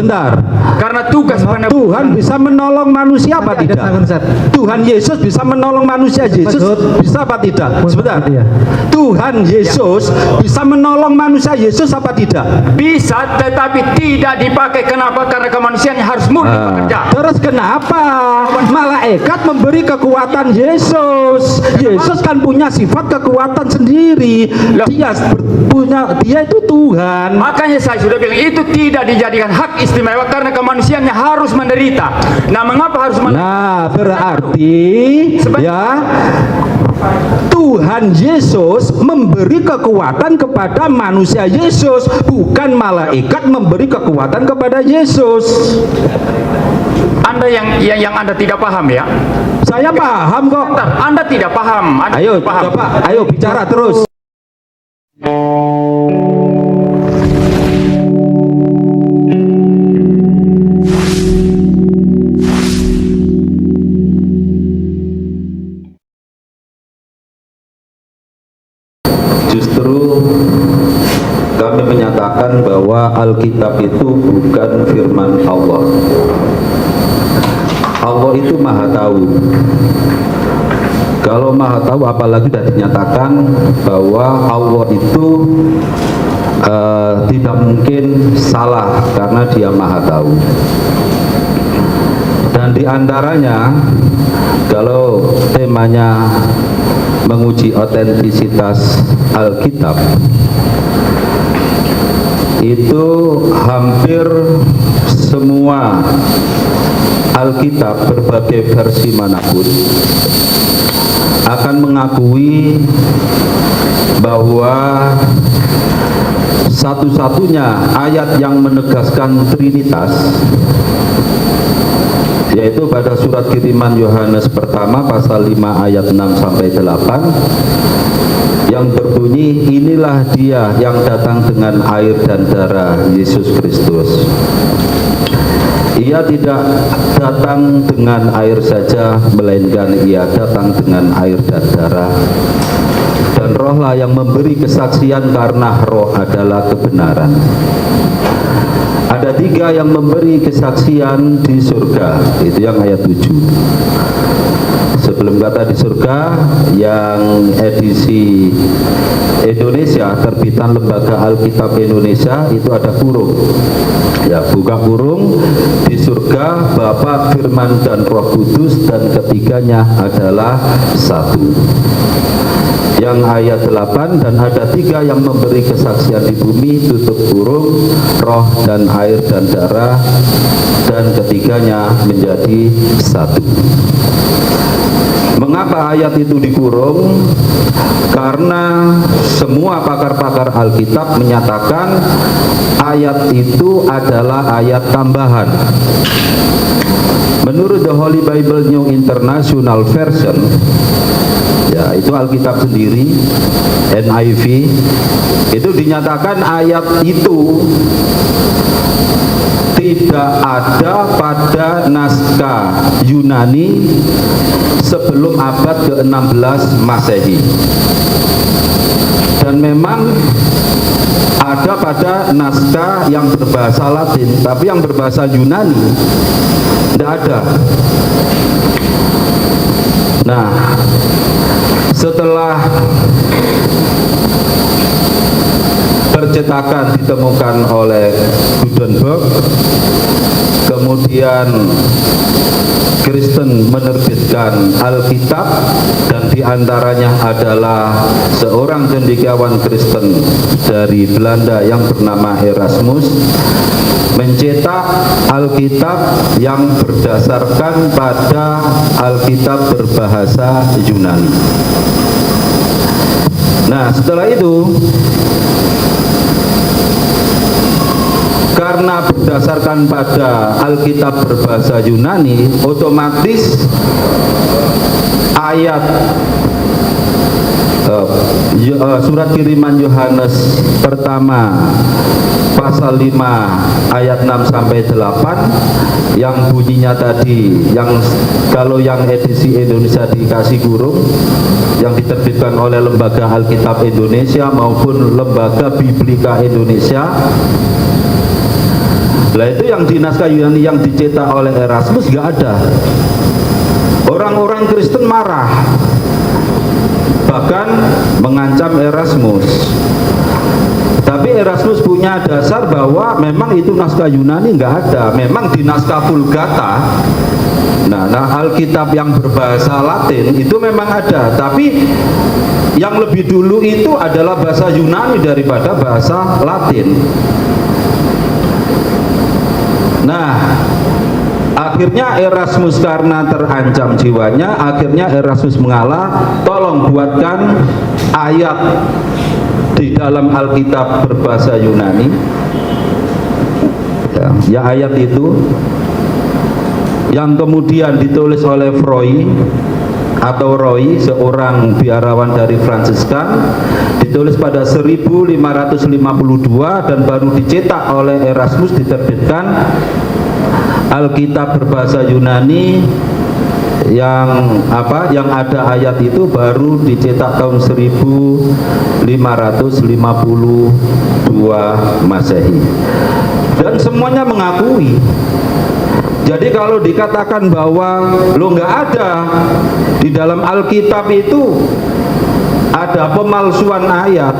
Sebentar. Karena tugas Tuhan bisa menolong manusia apa tidak? Tuhan Yesus bisa menolong manusia. Yesus bisa apa tidak? Sebentar. Tuhan Yesus bisa menolong manusia. Yesus apa tidak? bisa, tetapi tidak dipakai. Kenapa? Karena kemanusiaannya harus murni bekerja. Terus kenapa malaikat memberi kekuatan Yesus? Yesus kan punya sifat kekuatan sendiri. Dia itu Tuhan. Makanya saya sudah bilang itu tidak dijadikan hak istimewa karena kemanusiaannya harus menderita. Nah, mengapa harus menderita? Nah, berarti ya Tuhan Yesus memberi kekuatan kepada manusia Yesus, bukan malaikat memberi kekuatan kepada Yesus. Anda yang Anda tidak paham ya? Saya paham kok. Bentar, Anda tidak paham. Anda Ayo, tidak paham. Bapak, ayo bicara terus. Justru kami menyatakan bahwa Alkitab itu bukan firman Allah. Allah itu maha tahu. Kalau maha tahu, apalagi sudah dinyatakan bahwa Allah itu tidak mungkin salah karena dia maha tahu. Dan diantaranya, kalau temanya menguji otentisitas Alkitab, itu hampir semua Alkitab berbagai versi manapun akan mengakui bahwa satu-satunya ayat yang menegaskan Trinitas yaitu pada surat kiriman Yohanes pertama pasal 5 ayat 6 sampai 8 yang berbunyi, inilah dia yang datang dengan air dan darah, Yesus Kristus. Ia tidak datang dengan air saja, melainkan ia datang dengan air dan darah. Dan rohlah yang memberi kesaksian, karena roh adalah kebenaran. Ada 3 yang memberi kesaksian di surga, itu yang ayat 7. Sebelum kata di surga, yang edisi Indonesia, terbitan Lembaga Alkitab Indonesia, itu ada kurung. Ya, buka kurung, di surga Bapa, Firman, dan Roh Kudus, dan ketiganya adalah satu. Yang ayat 8, dan ada 3 yang memberi kesaksian di bumi, tutup kurung, roh dan air dan darah, dan ketiganya menjadi satu. Mengapa ayat itu dikurung? Karena semua pakar-pakar Alkitab menyatakan ayat itu adalah ayat tambahan. Menurut The Holy Bible New International Version, ya itu Alkitab sendiri, NIV, itu dinyatakan ayat itu tidak ada pada naskah Yunani sebelum abad ke-16 Masehi. Dan memang ada pada naskah yang berbahasa Latin, tapi yang berbahasa Yunani tidak ada. Nah, setelah percetakan ditemukan oleh Gutenberg, kemudian Kristen menerbitkan Alkitab, dan diantaranya adalah seorang cendekiawan Kristen dari Belanda yang bernama Erasmus, mencetak Alkitab yang berdasarkan pada Alkitab berbahasa Yunani. Nah, setelah itu, karena berdasarkan pada Alkitab berbahasa Yunani, otomatis ayat surat kiriman Yohanes pertama pasal 5 ayat 6 sampai 8 yang bunyinya tadi, yang kalau yang edisi Indonesia dikasih kurung, yang diterbitkan oleh Lembaga Alkitab Indonesia maupun Lembaga Biblika Indonesia, Lah itu yang di naskah Yunani yang dicetak oleh Erasmus nggak ada. Orang-orang Kristen marah, bahkan mengancam Erasmus. Tapi Erasmus punya dasar bahwa memang itu naskah Yunani nggak ada, memang di naskah Vulgata. Nah, Alkitab yang berbahasa Latin itu memang ada, tapi yang lebih dulu itu adalah bahasa Yunani daripada bahasa Latin. Nah, akhirnya Erasmus karena terancam jiwanya, akhirnya Erasmus mengalah, tolong buatkan ayat di dalam Alkitab berbahasa Yunani. Ya ayat itu yang kemudian ditulis oleh Roy, seorang biarawan dari Fransiskan, ditulis pada 1552 dan baru dicetak oleh Erasmus, diterbitkan Alkitab berbahasa Yunani yang ada ayat itu baru dicetak tahun 1552 Masehi. Dan semuanya mengakui. Jadi kalau dikatakan bahwa lo nggak ada di dalam Alkitab itu ada pemalsuan ayat,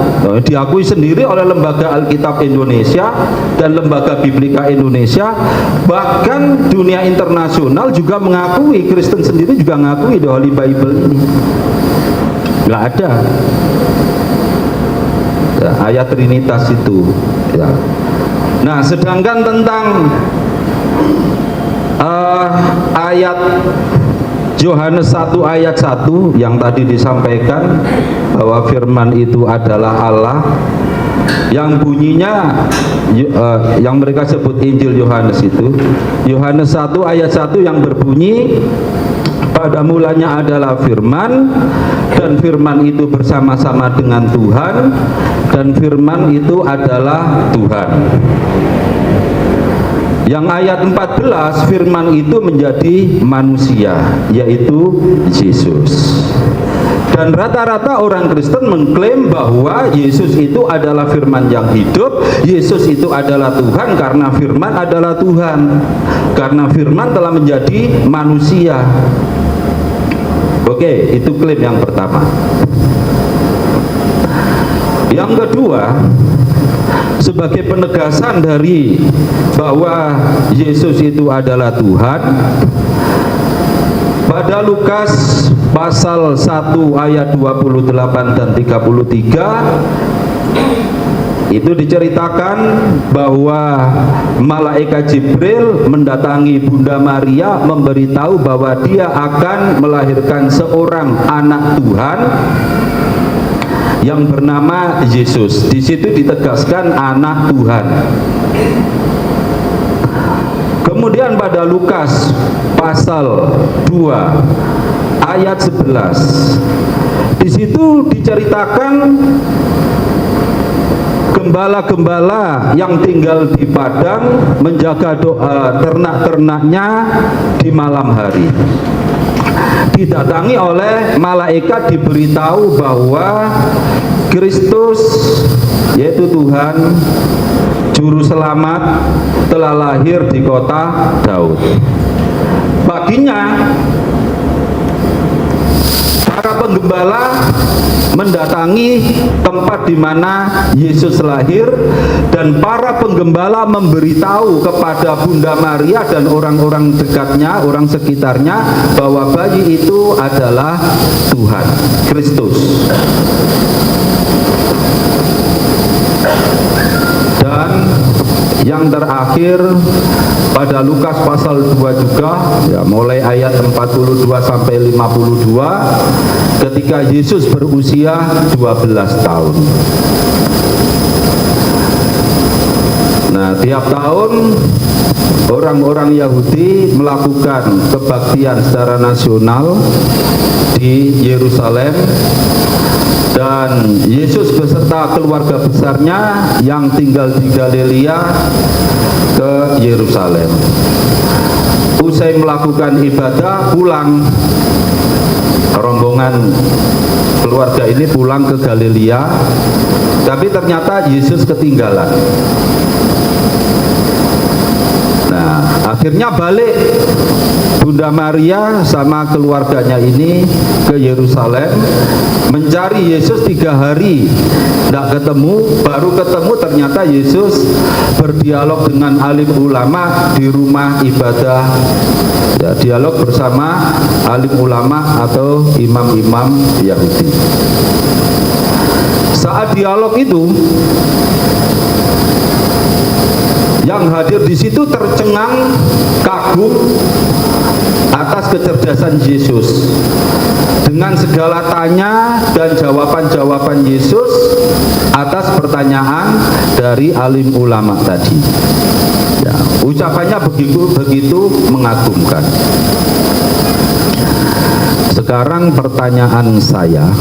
diakui sendiri oleh Lembaga Alkitab Indonesia dan Lembaga Biblika Indonesia, bahkan dunia internasional juga mengakui, Kristen sendiri juga mengakui the Holy Bible ini nggak ada ya, ayat Trinitas itu ya. Nah, sedangkan tentang ayat Yohanes 1 ayat 1 yang tadi disampaikan bahwa firman itu adalah Allah, yang bunyinya yang mereka sebut Injil Yohanes itu, Yohanes 1 ayat 1 yang berbunyi, pada mulanya adalah firman, dan firman itu bersama-sama dengan Tuhan, dan firman itu adalah Tuhan. Yang ayat 14, firman itu menjadi manusia, yaitu Yesus. Dan rata-rata orang Kristen mengklaim bahwa Yesus itu adalah firman yang hidup, Yesus itu adalah Tuhan karena firman adalah Tuhan, karena firman telah menjadi manusia. Oke, itu klaim yang pertama. Yang kedua, sebagai penegasan dari bahwa Yesus itu adalah Tuhan, pada Lukas pasal 1 ayat 28 dan 33 itu diceritakan bahwa malaikat Jibril mendatangi Bunda Maria memberitahu bahwa dia akan melahirkan seorang anak Tuhan yang bernama Yesus. Di situ ditegaskan anak Tuhan. Kemudian pada Lukas pasal 2 ayat 11, di situ diceritakan gembala-gembala yang tinggal di padang menjaga ternak-ternaknya di malam hari. Didatangi oleh malaikat, diberitahu bahwa Kristus, yaitu Tuhan Juru Selamat, telah lahir di kota Daud. Paginya para penggembala mendatangi tempat di mana Yesus lahir, dan para penggembala memberitahu kepada Bunda Maria dan orang-orang dekatnya, orang sekitarnya, bahwa bayi itu adalah Tuhan Kristus. Dan yang terakhir pada Lukas pasal 2 juga ya, mulai ayat 42 sampai 52, ketika Yesus berusia 12 tahun. Nah, tiap tahun orang-orang Yahudi melakukan kebaktian secara nasional di Yerusalem, dan Yesus beserta keluarga besarnya yang tinggal di Galilea ke Yerusalem. Usai melakukan ibadah, pulang, rombongan keluarga ini pulang ke Galilea, tapi ternyata Yesus ketinggalan. Akhirnya balik Bunda Maria sama keluarganya ini ke Yerusalem mencari Yesus 3 hari, tidak ketemu. Baru ketemu ternyata Yesus berdialog dengan alim ulama di rumah ibadah, ya, dialog bersama alim ulama atau imam-imam Yahudi. Saat dialog itu, yang hadir di situ tercengang kagum atas kecerdasan Yesus dengan segala tanya dan jawaban-jawaban Yesus atas pertanyaan dari alim ulama tadi. Ya, ucapannya begitu mengagumkan. Sekarang pertanyaan saya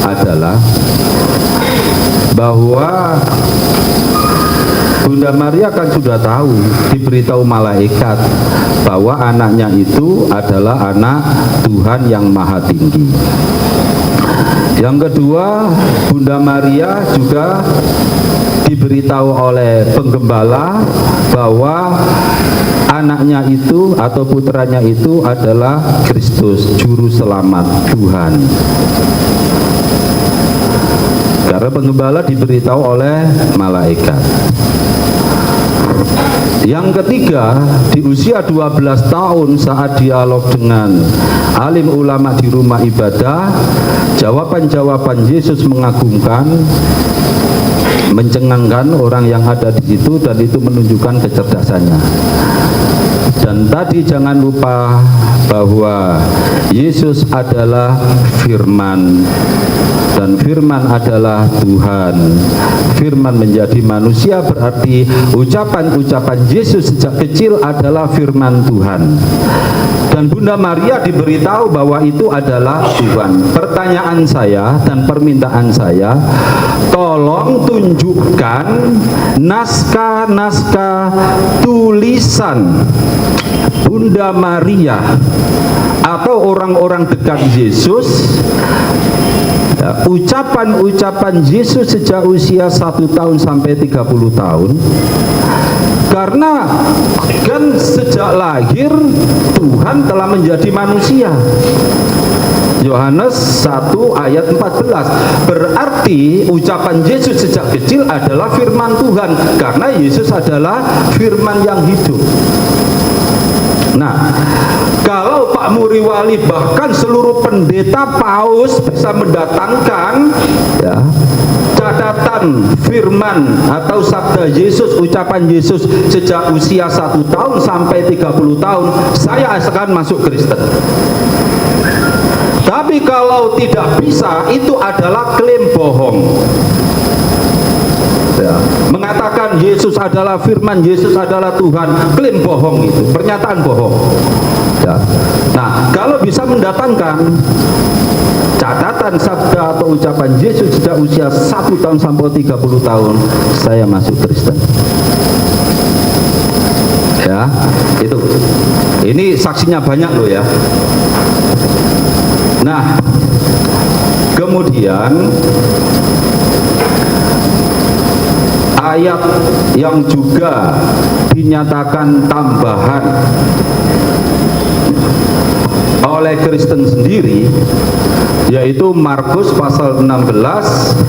adalah bahwa Bunda Maria kan sudah tahu, diberitahu malaikat bahwa anaknya itu adalah anak Tuhan yang Maha Tinggi. Yang kedua, Bunda Maria juga diberitahu oleh penggembala bahwa anaknya itu atau putranya itu adalah Kristus, juru selamat Tuhan. Karena penggembala diberitahu oleh malaikat. Yang ketiga, di usia 12 tahun saat dialog dengan alim ulama di rumah ibadah, jawaban-jawaban Yesus mengagumkan, mencengangkan orang yang ada di situ, dan itu menunjukkan kecerdasannya. Dan tadi jangan lupa bahwa Yesus adalah firman, dan firman adalah Tuhan. Firman menjadi manusia, berarti ucapan-ucapan Yesus sejak kecil adalah firman Tuhan. Dan Bunda Maria diberitahu bahwa itu adalah Tuhan. Pertanyaan saya dan permintaan saya, tolong tunjukkan naskah-naskah tulisan Bunda Maria atau orang-orang dekat Yesus, ya, ucapan-ucapan Yesus sejak usia 1 tahun sampai 30 tahun. Karena kan sejak lahir Tuhan telah menjadi manusia. Yohanes 1 ayat 14. Berarti ucapan Yesus sejak kecil adalah firman Tuhan, karena Yesus adalah firman yang hidup. Nah, kalau Pak Muriwali bahkan seluruh pendeta paus bisa mendatangkan, ya, catatan firman atau sabda Yesus, ucapan Yesus sejak usia 1 tahun sampai 30 tahun, saya akan masuk Kristen. Tapi kalau tidak bisa, itu adalah klaim bohong. Ya, mengatakan Yesus adalah firman, Yesus adalah Tuhan, klaim bohong, itu pernyataan bohong. Ya. Nah, kalau bisa mendatangkan catatan sabda atau ucapan Yesus sejak usia 1 tahun sampai 30 tahun, saya masuk Kristen. Ya, itu. Ini saksinya banyak loh ya. Nah, kemudian ayat yang juga dinyatakan tambahan oleh Kristen sendiri, yaitu Markus pasal 16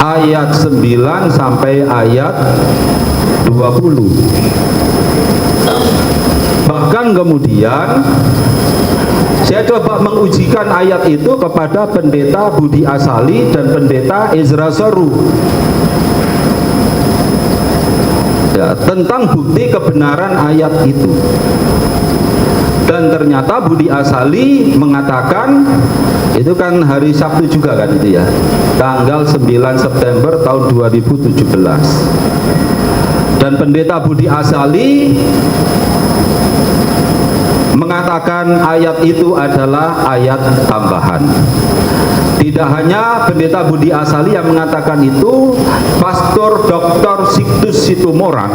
ayat 9 sampai ayat 20. Bahkan kemudian saya coba mengujikan ayat itu kepada pendeta Budi Asali dan pendeta Ezra Soru, ya, tentang bukti kebenaran ayat itu. Dan ternyata Budi Asali mengatakan, itu kan hari Sabtu juga kan itu ya, tanggal 9 September tahun 2017. Dan pendeta Budi Asali mengatakan ayat itu adalah ayat tambahan. Tidak hanya pendeta Budi Asali yang mengatakan itu, Pastor Dr. Siktus Situmorang,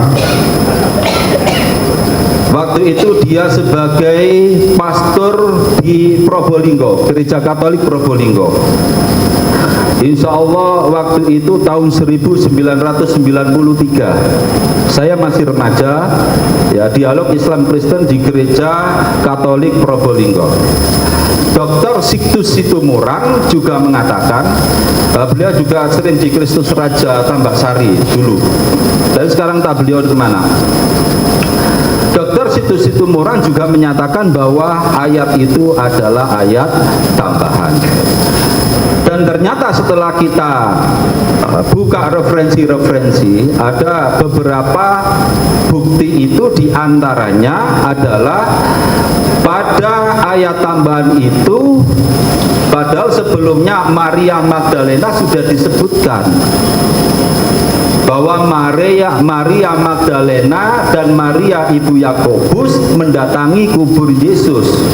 waktu itu dia sebagai pastor di Probolinggo, Gereja Katolik Probolinggo, Insya Allah waktu itu tahun 1993, saya masih remaja, ya, dialog Islam Kristen di Gereja Katolik Probolinggo. Dr. Siktus Situmorang juga mengatakan, beliau juga sering di Kristus Raja Tambak Sari dulu, dan sekarang tak beliau kemana. Dr. Siktus Situmorang juga menyatakan bahwa ayat itu adalah ayat tambahan. Dan ternyata setelah kita buka referensi-referensi, ada beberapa bukti itu, diantaranya adalah pada ayat tambahan itu, padahal sebelumnya Maria Magdalena sudah disebutkan bahwa Maria Magdalena dan Maria ibu Yakobus mendatangi kubur Yesus.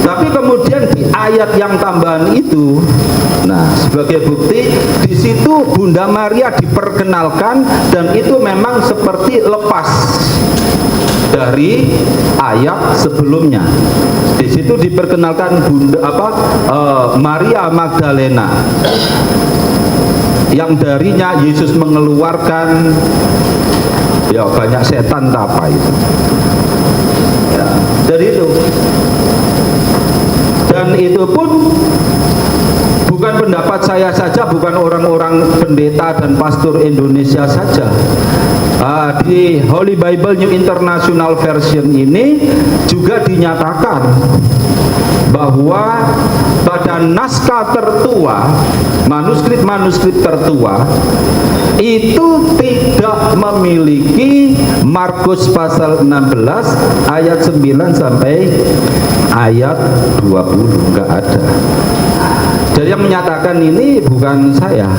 Tapi kemudian di ayat yang tambahan itu, nah, sebagai bukti, di situ Bunda Maria diperkenalkan, dan itu memang seperti lepas dari ayat sebelumnya. Di situ diperkenalkan Maria Magdalena, yang darinya Yesus mengeluarkan ya banyak setan apa itu. Ya, dari itu. Dan itu pun bukan pendapat saya saja, bukan orang-orang pendeta dan pastor Indonesia saja. Di Holy Bible New International Version ini juga dinyatakan bahwa pada naskah tertua, manuskrip tertua itu tidak memiliki Markus pasal 16 ayat 9 sampai ayat 20, enggak ada. Jadi yang menyatakan ini bukan saya,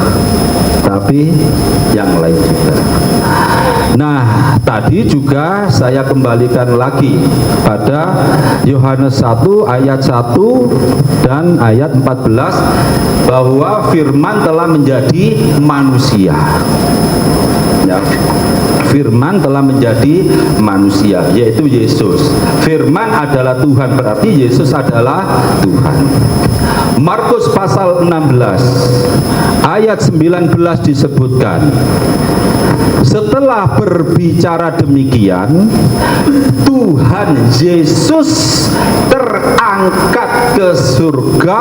tapi yang lain juga. Nah, tadi juga saya kembalikan lagi pada Yohanes 1 ayat 1 dan ayat 14, bahwa firman telah menjadi manusia. Ya. Firman telah menjadi manusia, yaitu Yesus. Firman adalah Tuhan, berarti Yesus adalah Tuhan. Markus pasal 16 ayat 19 disebutkan, setelah berbicara demikian, Tuhan Yesus terangkat ke surga,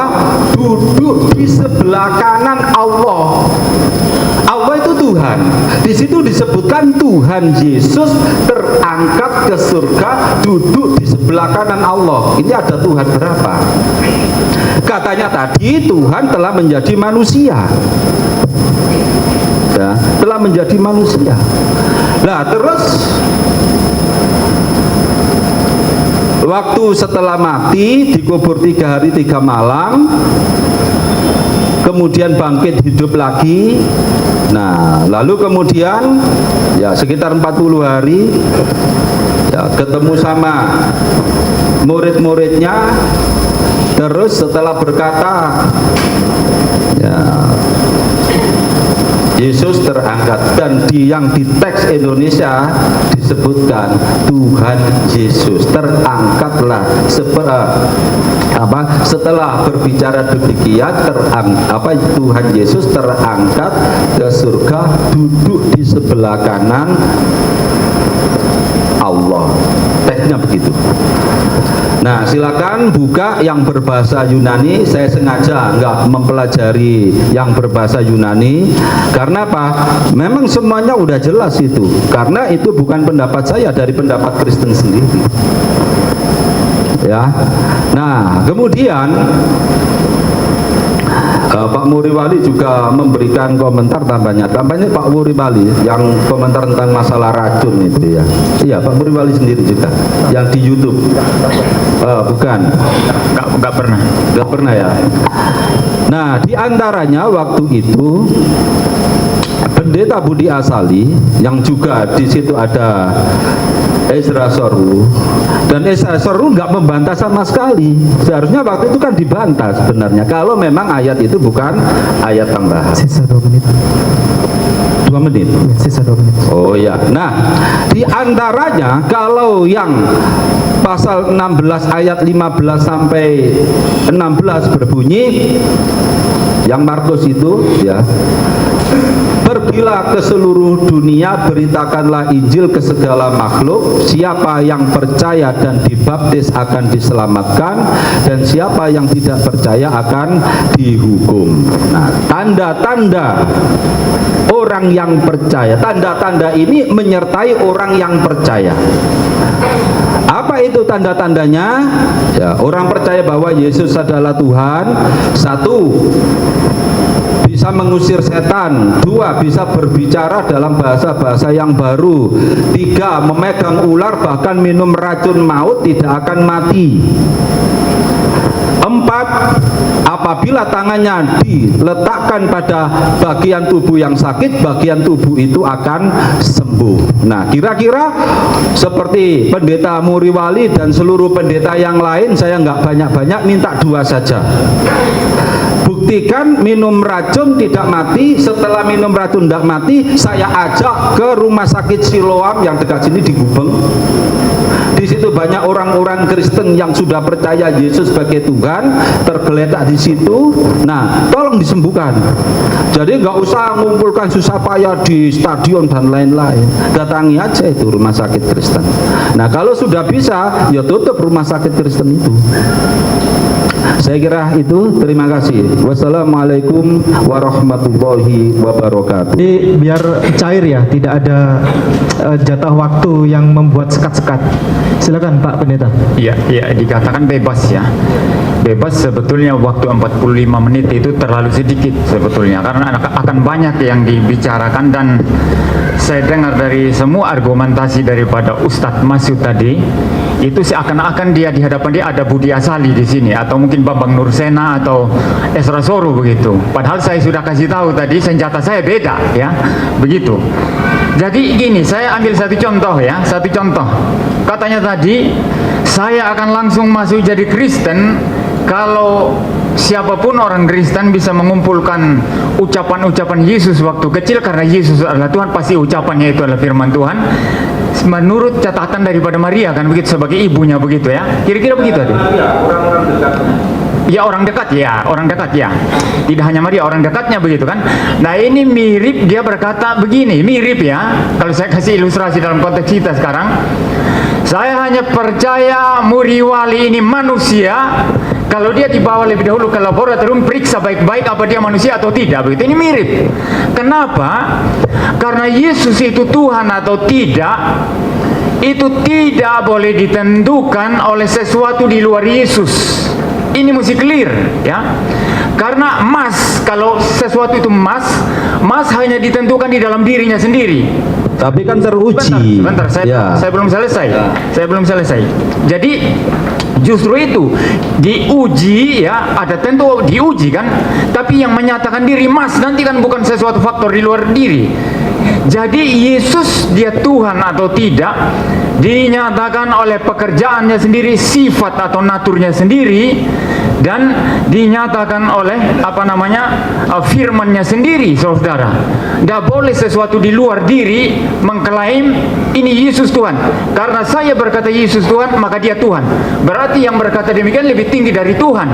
duduk di sebelah kanan Allah. Allah itu Tuhan. Di situ disebutkan Tuhan Yesus terangkat ke surga, duduk di sebelah kanan Allah. Ini ada Tuhan berapa? Katanya tadi Tuhan telah menjadi manusia. Ya, telah menjadi manusia. Nah, terus waktu setelah mati, dikubur 3 hari 3 malam, kemudian bangkit hidup lagi. Nah, lalu kemudian ya sekitar 40 hari ya, ketemu sama murid-muridnya. Terus setelah berkata, ya, Yesus terangkat, dan yang di teks Indonesia disebutkan Tuhan Yesus terangkatlah setelah berbicara demikian, Tuhan Yesus terangkat ke surga, duduk di sebelah kanan Allah. Teksnya begitu. Nah, silakan buka yang berbahasa Yunani. Saya sengaja nggak mempelajari yang berbahasa Yunani. Karena apa? Memang semuanya udah jelas itu. Karena itu bukan pendapat saya, dari pendapat Kristen sendiri. Ya. Nah, kemudian Pak Muriwali juga memberikan komentar tambahnya Pak Muriwali yang komentar tentang masalah racun itu ya. Iya, Pak Muriwali sendiri juga yang di YouTube. Bukan, nggak pernah ya. Nah, diantaranya waktu itu Pendeta Budi Asali yang juga di situ ada Ezra Soru, dan Ezra Soru nggak membantah sama sekali. Seharusnya waktu itu kan dibantah sebenarnya kalau memang ayat itu bukan ayat tambahan. Sisa 2 menit. 2 menit. Ya, sisa 2 menit. Oh ya. Nah, di antaranya kalau yang pasal 16 ayat 15 sampai 16 berbunyi, yang Markus itu ya, pergilah ke seluruh dunia, beritakanlah Injil ke segala makhluk. Siapa yang percaya dan dibaptis akan diselamatkan, dan siapa yang tidak percaya akan dihukum. Nah, tanda-tanda orang yang percaya, tanda-tanda ini menyertai orang yang percaya. Apa itu tanda-tandanya? Ya, orang percaya bahwa Yesus adalah Tuhan. 1, bisa mengusir setan. 2, bisa berbicara dalam bahasa-bahasa yang baru. 3, memegang ular bahkan minum racun maut tidak akan mati. 4, apabila tangannya diletakkan pada bagian tubuh yang sakit, bagian tubuh itu akan sembuh. Nah, kira-kira seperti pendeta Muriwali dan seluruh pendeta yang lain, saya nggak banyak-banyak, minta 2 saja. Buktikan minum racun tidak mati. Setelah minum racun tidak mati, saya ajak ke rumah sakit Siloam yang dekat sini di Gubeng. Di situ banyak orang-orang Kristen yang sudah percaya Yesus sebagai Tuhan, tergeletak di situ. Nah, tolong disembuhkan. Jadi nggak usah mengumpulkan susah payah di stadion dan lain-lain. Datangi aja itu rumah sakit Kristen. Nah, kalau sudah bisa, ya tutup rumah sakit Kristen itu. Saya kira itu. Terima kasih. Wassalamualaikum warahmatullahi wabarakatuh. Jadi biar cair ya, tidak ada jatah waktu yang membuat sekat-sekat. Silakan Pak Pendeta. Ya, dikatakan bebas ya. Bebas sebetulnya waktu 45 menit itu terlalu sedikit sebetulnya, karena akan banyak yang dibicarakan, dan saya dengar dari semua argumentasi daripada Ustadz Masud tadi, itu seakan-akan dia di hadapan dia ada Budi Asali di sini, atau mungkin Bambang Nursena atau Ezra Soru begitu. Padahal saya sudah kasih tahu tadi senjata saya beda ya, begitu. Jadi gini, saya ambil satu contoh ya, satu contoh. Katanya tadi saya akan langsung masuk jadi Kristen kalau siapapun orang Kristen bisa mengumpulkan ucapan-ucapan Yesus waktu kecil, karena Yesus adalah Tuhan, pasti ucapannya itu adalah firman Tuhan menurut catatan daripada Maria, kan begitu, sebagai ibunya begitu ya, kira-kira begitu ada. Ya, orang dekat ya, orang dekat ya. Tidak hanya Maria, orang dekatnya begitu kan. Nah, ini mirip, dia berkata begini, mirip ya. Kalau saya kasih ilustrasi dalam konteks kita sekarang, saya hanya percaya Muriwali ini manusia kalau dia dibawa lebih dahulu ke laboratorium, periksa baik-baik apa dia manusia atau tidak. Begitu, ini mirip. Kenapa? Karena Yesus itu Tuhan atau tidak, itu tidak boleh ditentukan oleh sesuatu di luar Yesus. Ini mesti clear ya. Karena emas, kalau sesuatu itu emas hanya ditentukan di dalam dirinya sendiri. Tapi kan teruji. Bentar, saya belum selesai. Saya belum selesai. Jadi justru itu diuji ya, ada tentu diuji kan. Tapi yang menyatakan diri emas nanti kan bukan sesuatu faktor di luar diri. Jadi Yesus dia Tuhan atau tidak dinyatakan oleh pekerjaannya sendiri, sifat atau naturnya sendiri, dan dinyatakan oleh firmannya sendiri, saudara. Tidak boleh sesuatu di luar diri mengklaim ini Yesus Tuhan. Karena saya berkata Yesus Tuhan, maka dia Tuhan. Berarti yang berkata demikian lebih tinggi dari Tuhan.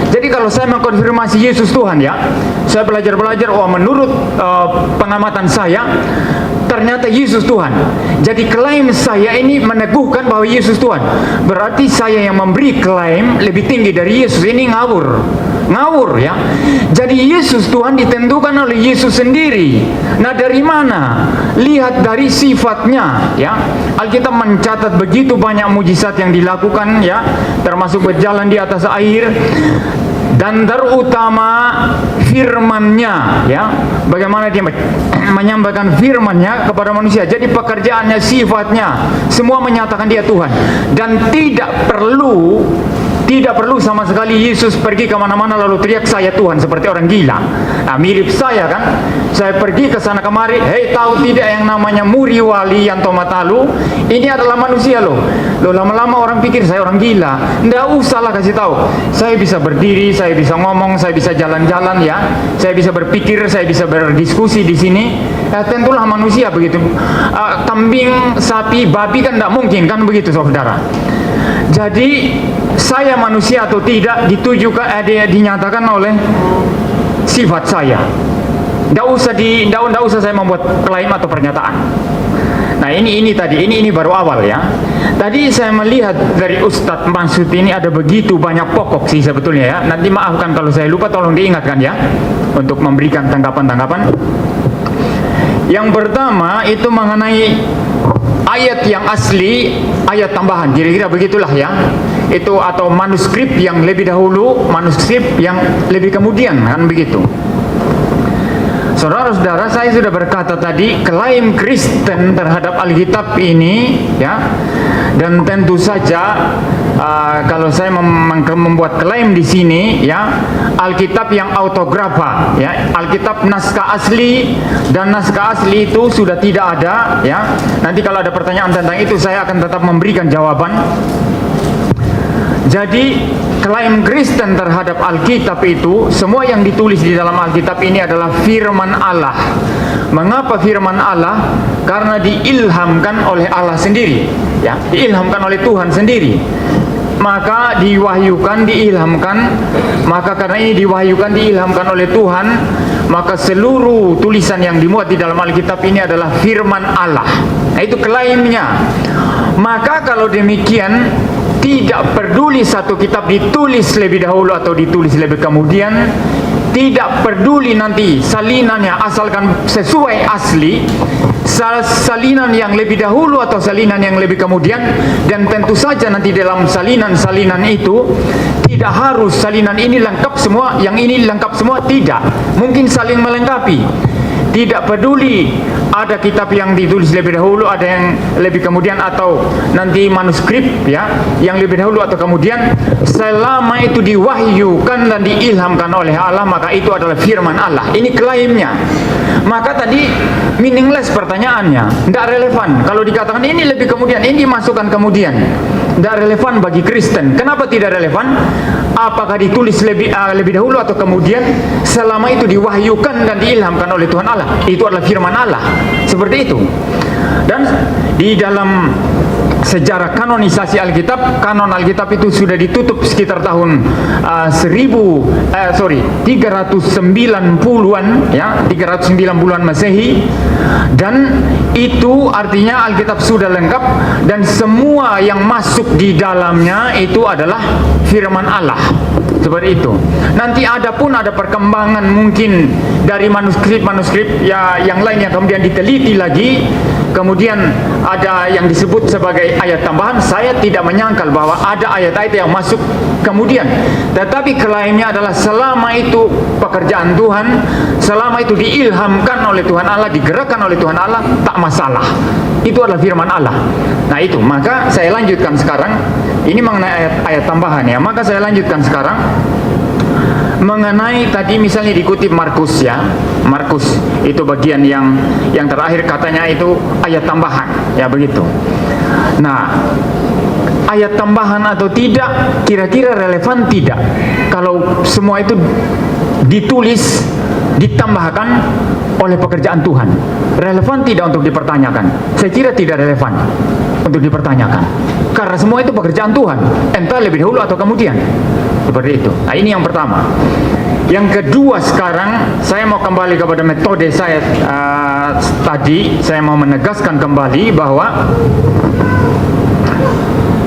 Jadi kalau saya mengkonfirmasi Yesus Tuhan ya, saya belajar, menurut pengamatan saya, ternyata Yesus Tuhan. Jadi klaim saya ini meneguhkan bahwa Yesus Tuhan. Berarti saya yang memberi klaim lebih tinggi dari Yesus, ini ngawur ya. Jadi Yesus Tuhan ditentukan oleh Yesus sendiri. Nah, dari mana? Lihat dari sifatnya ya. Alkitab mencatat begitu banyak mujizat yang dilakukan ya, termasuk berjalan di atas air, dan terutama firman-Nya ya, bagaimana dia menyampaikan firman-Nya kepada manusia. Jadi pekerjaannya, sifatnya semua menyatakan dia Tuhan, dan tidak perlu Tidak perlu sama sekali Yesus pergi kemana-mana lalu teriak saya Tuhan seperti orang gila. Nah, mirip saya kan, saya pergi ke sana kemari, hei tahu tidak yang namanya Muri Wali Yanto Matalu, ini adalah manusia loh. Loh, lama-lama orang pikir saya orang gila. Nggak usah lah kasih tahu. Saya bisa berdiri, saya bisa ngomong, saya bisa jalan-jalan ya, saya bisa berpikir, saya bisa berdiskusi di sini. Tentulah manusia begitu. Kambing, sapi, babi kan nggak mungkin kan begitu saudara. Jadi saya manusia atau tidak dinyatakan oleh sifat saya. Tidak usah saya membuat klaim atau pernyataan. Nah ini baru awal ya. Tadi saya melihat dari Ustadz Mansud ini ada begitu banyak pokok sih sebetulnya ya. Nanti maafkan kalau saya lupa, tolong diingatkan ya untuk memberikan tanggapan-tanggapan. Yang pertama itu mengenai ayat yang asli, ayat tambahan, kira-kira begitulah ya. Itu atau manuskrip yang lebih dahulu, manuskrip yang lebih kemudian, kan begitu. Saudara-saudara, saya sudah berkata tadi, klaim Kristen terhadap Alkitab ini ya, dan tentu saja kalau saya membuat klaim di sini ya, Alkitab yang autografa ya, Alkitab naskah asli, dan naskah asli itu sudah tidak ada ya. Nanti kalau ada pertanyaan tentang itu saya akan tetap memberikan jawaban. Jadi klaim Kristen terhadap Alkitab itu, semua yang ditulis di dalam Alkitab ini adalah firman Allah. Mengapa firman Allah? Karena diilhamkan oleh Allah sendiri ya, diilhamkan oleh Tuhan sendiri. Maka diwahyukan, diilhamkan. Maka karena ini diwahyukan, diilhamkan oleh Tuhan, maka seluruh tulisan yang dimuat di dalam Alkitab ini adalah firman Allah. Nah itu klaimnya. Maka kalau demikian, tidak peduli satu kitab ditulis lebih dahulu atau ditulis lebih kemudian, tidak peduli nanti salinannya, asalkan sesuai asli, salinan yang lebih dahulu atau salinan yang lebih kemudian. Dan tentu saja nanti dalam salinan-salinan itu tidak harus salinan ini lengkap semua, yang ini lengkap semua, tidak. Mungkin saling melengkapi. Tidak peduli ada kitab yang ditulis lebih dahulu, ada yang lebih kemudian, atau nanti manuskrip ya, yang lebih dahulu atau kemudian, selama itu diwahyukan dan diilhamkan oleh Allah, maka itu adalah firman Allah. Ini klaimnya. Maka tadi meaningless pertanyaannya, tidak relevan. Kalau dikatakan ini lebih kemudian, ini dimasukkan kemudian, tidak relevan bagi Kristen. Kenapa tidak relevan? Apakah ditulis lebih dahulu atau kemudian? Selama itu diwahyukan dan diilhamkan oleh Tuhan Allah, itu adalah firman Allah. Seperti itu. Dan di dalam sejarah kanonisasi Alkitab, kanon Alkitab itu sudah ditutup sekitar tahun 390-an ya, 390-an Masehi. Dan itu artinya Alkitab sudah lengkap dan semua yang masuk di dalamnya itu adalah firman Allah. Seperti itu. Nanti ada perkembangan mungkin dari manuskrip-manuskrip ya, yang lain yang kemudian diteliti lagi, kemudian ada yang disebut sebagai ayat tambahan. Saya tidak menyangkal bahwa ada ayat-ayat yang masuk kemudian, tetapi klaimnya adalah selama itu pekerjaan Tuhan, selama itu diilhamkan oleh Tuhan Allah, digerakkan oleh Tuhan Allah, tak masalah. Itu adalah firman Allah. Nah itu, maka saya lanjutkan sekarang. Ini mengenai ayat tambahan ya. Maka saya lanjutkan sekarang mengenai tadi misalnya dikutip Markus ya. Markus itu bagian yang terakhir katanya itu ayat tambahan ya, begitu. Nah, ayat tambahan atau tidak, kira-kira relevan tidak kalau semua itu ditulis, ditambahkan oleh pekerjaan Tuhan? Relevan tidak untuk dipertanyakan? Saya kira tidak relevan untuk dipertanyakan, karena semua itu pekerjaan Tuhan, entah lebih dahulu atau kemudian. Seperti itu. Nah ini yang pertama. Yang kedua, sekarang saya mau kembali kepada metode saya tadi. Saya mau menegaskan kembali bahwa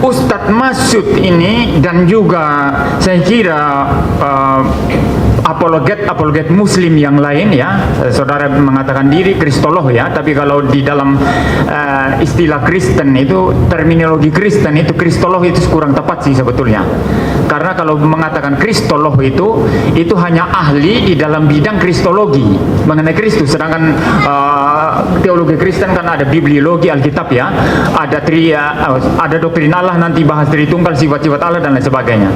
Ustadz Mansud ini, dan juga saya kira apologet Muslim yang lain ya, saudara mengatakan diri kristolog ya, tapi kalau di dalam istilah Kristen itu, terminologi Kristen itu, kristolog itu kurang tepat sih sebetulnya. Karena kalau mengatakan kristolog itu hanya ahli di dalam bidang kristologi mengenai Kristus, sedangkan teologi Kristen kan ada bibliologi Alkitab ya, ada doktrin Allah, nanti bahas Tritunggal, sifat-sifat Allah dan lain sebagainya.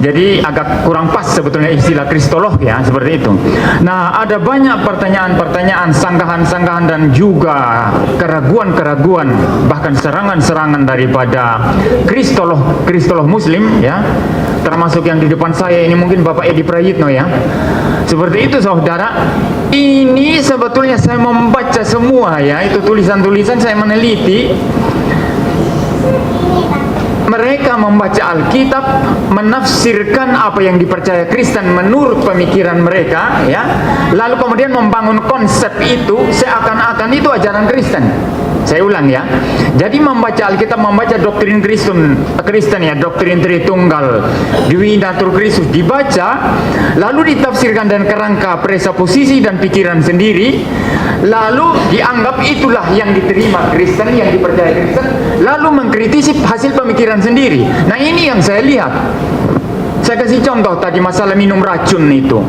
Jadi agak kurang pas sebetulnya istilah kristolog ya, seperti itu. Nah, ada banyak pertanyaan-pertanyaan, sanggahan-sanggahan dan juga keraguan-keraguan, bahkan serangan-serangan daripada kristolog Muslim ya, termasuk yang di depan saya ini mungkin Bapak Edi Prayitno ya. Seperti itu saudara. Ini sebetulnya saya membaca semua ya, itu tulisan-tulisan saya meneliti. Mereka membaca Alkitab, menafsirkan apa yang dipercaya Kristen menurut pemikiran mereka ya, lalu kemudian membangun konsep itu seakan-akan itu ajaran Kristen. Saya ulang ya. Jadi membaca Alkitab, membaca doktrin Kristen ya, doktrin Tritunggal, Duinatur Kristus dibaca, lalu ditafsirkan dan kerangka presupposisi dan pikiran sendiri, lalu dianggap itulah yang diterima Kristen, yang dipercaya Kristen, lalu mengkritisi hasil pemikiran sendiri. Nah, ini yang saya lihat. Saya kasih contoh tadi masalah minum racun itu.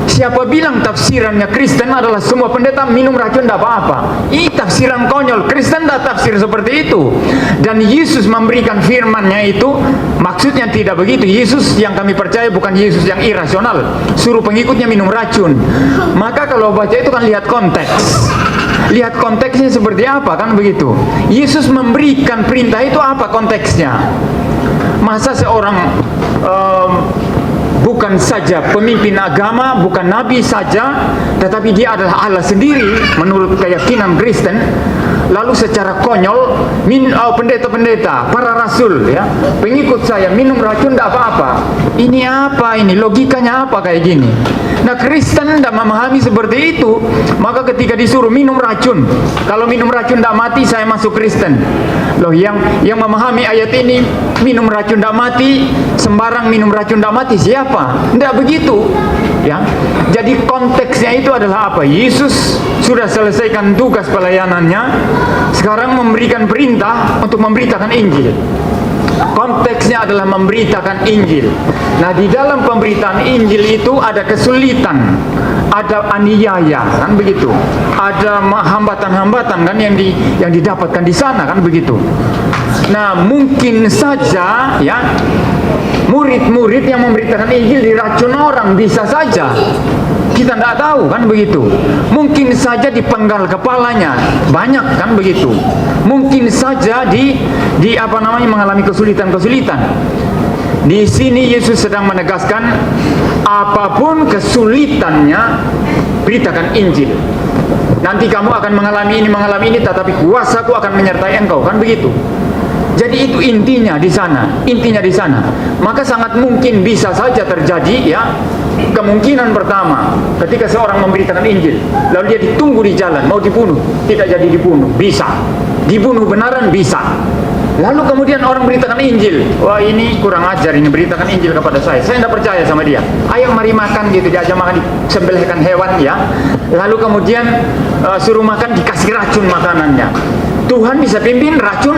Siapa bilang tafsirannya Kristen adalah semua pendeta minum racun tidak apa-apa? Ini tafsiran konyol. Kristen tidak tafsir seperti itu. Dan Yesus memberikan firman-Nya itu maksudnya tidak begitu. Yesus yang kami percaya bukan Yesus yang irasional, suruh pengikutnya minum racun. Maka kalau baca itu kan lihat konteks. Lihat konteksnya seperti apa, kan begitu. Yesus memberikan perintah itu apa konteksnya? Masa seorang bukan saja pemimpin agama, bukan nabi saja, tetapi dia adalah Allah sendiri menurut keyakinan Kristen, lalu secara konyol pendeta-pendeta, para rasul ya, pengikut saya minum racun tidak apa-apa. Ini apa ini? Logikanya apa kayak gini? Nah, Kristen tidak memahami seperti itu. Maka ketika disuruh minum racun, kalau minum racun tidak mati, saya masuk Kristen. Loh, yang memahami ayat ini, minum racun tidak mati, sembarang minum racun tidak mati, siapa? Tidak begitu ya. Jadi konteksnya itu adalah apa? Yesus sudah selesaikan tugas pelayanannya, sekarang memberikan perintah untuk memberitakan Injil. Konteksnya adalah memberitakan Injil. Nah, di dalam pemberitaan Injil itu ada kesulitan, ada aniaya, kan begitu. Ada hambatan-hambatan kan yang didapatkan di sana, kan begitu. Nah, mungkin saja ya murid-murid yang memberitakan Injil diracun orang, bisa saja. Kita tidak tahu, kan begitu. Mungkin saja dipenggal kepalanya, banyak kan begitu. Mungkin saja mengalami kesulitan-kesulitan. Di sini Yesus sedang menegaskan, apapun kesulitannya, beritakan Injil. Nanti kamu akan mengalami ini, tetapi kuasaku akan menyertai engkau, kan begitu. Jadi itu intinya di sana. Maka sangat mungkin bisa saja terjadi ya. Kemungkinan pertama, ketika seorang memberitakan Injil, lalu dia ditunggu di jalan, mau dibunuh, tidak jadi dibunuh, bisa. Dibunuh benaran, bisa. Lalu kemudian orang beritakan Injil, wah ini kurang ajar, ini beritakan Injil kepada saya tidak percaya sama dia. Ayo mari makan gitu, diajak makan, disembelihkan hewan ya. Lalu kemudian suruh makan, dikasih racun makanannya. Tuhan bisa pimpin racun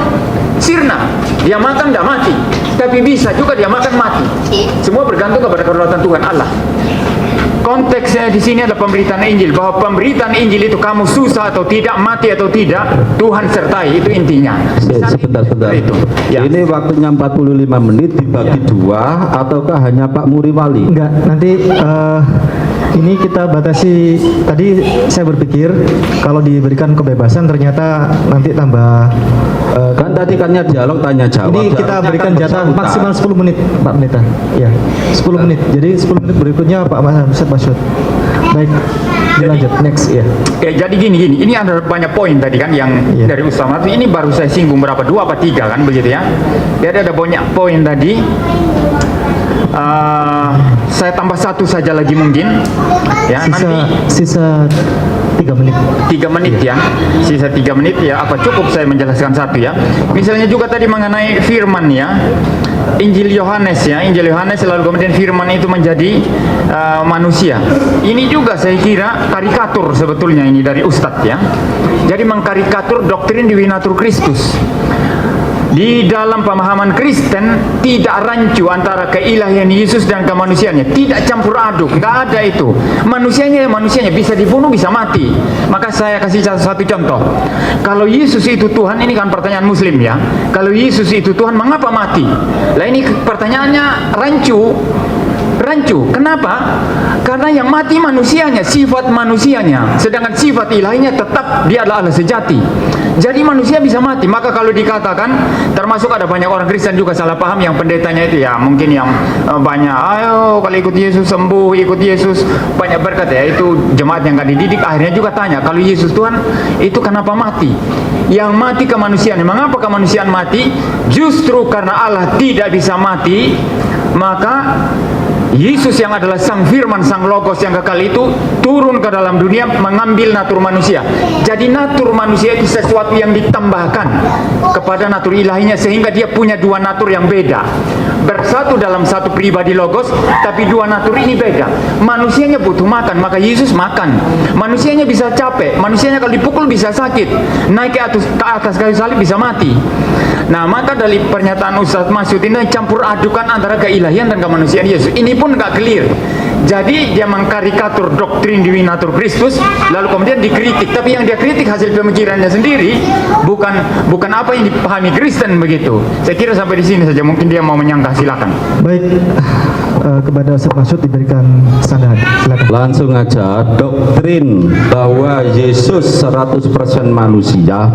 sirna, dia makan tidak mati, tapi bisa juga dia makan mati. Semua bergantung kepada kedaulatan Tuhan Allah. Konteksnya di sini adalah pemberitaan Injil, bahwa pemberitaan Injil itu kamu susah atau tidak, mati atau tidak, Tuhan sertai, itu intinya. Sebentar. Itu. Ya. Ini waktunya 45 menit dibagi dua, ataukah hanya Pak Muriwali? Enggak, nanti ini kita batasi. Tadi saya berpikir kalau diberikan kebebasan ternyata nanti tambah Kan tadi kan dialog tanya jawab. ini kita berikan jatah maksimal 10 menit Pak Pendeta. Ya, 10 menit. Jadi 10 menit berikutnya Pak Ustadz Masyud. Baik, dilanjut next ya. Oke, jadi gini, ini ada banyak poin tadi kan yang dari Ustaz. Ini baru saya singgung berapa, 2 apa 3 kan begitu ya. Jadi ada banyak poin tadi. Saya tambah 1 saja lagi mungkin ya, Sisa 3 menit. 3 menit ya. Sisa 3 menit ya, apa cukup saya menjelaskan 1 ya. Misalnya juga tadi mengenai firman ya. Injil Yohanes ya, Injil Yohanes lalu kemudian firman itu menjadi manusia. Ini juga saya kira karikatur sebetulnya ini dari Ustadz ya. Jadi mengkarikatur doktrin Divinatur Christus. Di dalam pemahaman Kristen tidak rancu antara keilahian Yesus dan kemanusiaannya, tidak campur aduk, nggak ada itu. Manusianya bisa dibunuh, bisa mati. Maka saya kasih satu contoh. Kalau Yesus itu Tuhan, ini kan pertanyaan Muslim ya. Kalau Yesus itu Tuhan, mengapa mati? Lah ini pertanyaannya rancu. Kenapa? Karena yang mati manusianya, sifat manusianya, sedangkan sifat ilahinya tetap dia adalah Allah sejati. Jadi manusia bisa mati. Maka kalau dikatakan, termasuk ada banyak orang Kristen juga salah paham, yang pendetanya itu ya mungkin yang banyak, ayo kalau ikut Yesus sembuh, ikut Yesus banyak berkat ya, itu jemaat yang gak dididik. Akhirnya juga tanya, kalau Yesus Tuhan itu kenapa mati? Yang mati kemanusiaan. Mengapa kemanusiaan mati? Justru karena Allah tidak bisa mati, maka Yesus yang adalah sang firman, sang logos yang kekal itu turun ke dalam dunia mengambil natur manusia. Jadi natur manusia itu sesuatu yang ditambahkan kepada natur ilahinya, sehingga dia punya dua natur yang beda, bersatu dalam satu pribadi logos, tapi dua natur ini beda. Manusianya butuh makan, maka Yesus makan. Manusianya bisa capek, manusianya kalau dipukul bisa sakit, naik ke atas kayu salib bisa mati. Nah, maka dari pernyataan Ustadz Masyud ini campur adukan antara keilahian dan kemanusiaan Yesus. Ini pun nggak clear. Jadi dia mengkarikatur doktrin Divinatur Christus, lalu kemudian dikritik. Tapi yang dia kritik hasil pemikirannya sendiri, bukan apa yang dipahami Kristen begitu. Saya kira sampai di sini saja. Mungkin dia mau menyanggah, silakan. Baik, kepada Ustaz Masyud diberikan sanggahan. Silakan. Langsung aja, doktrin bahwa Yesus 100% manusia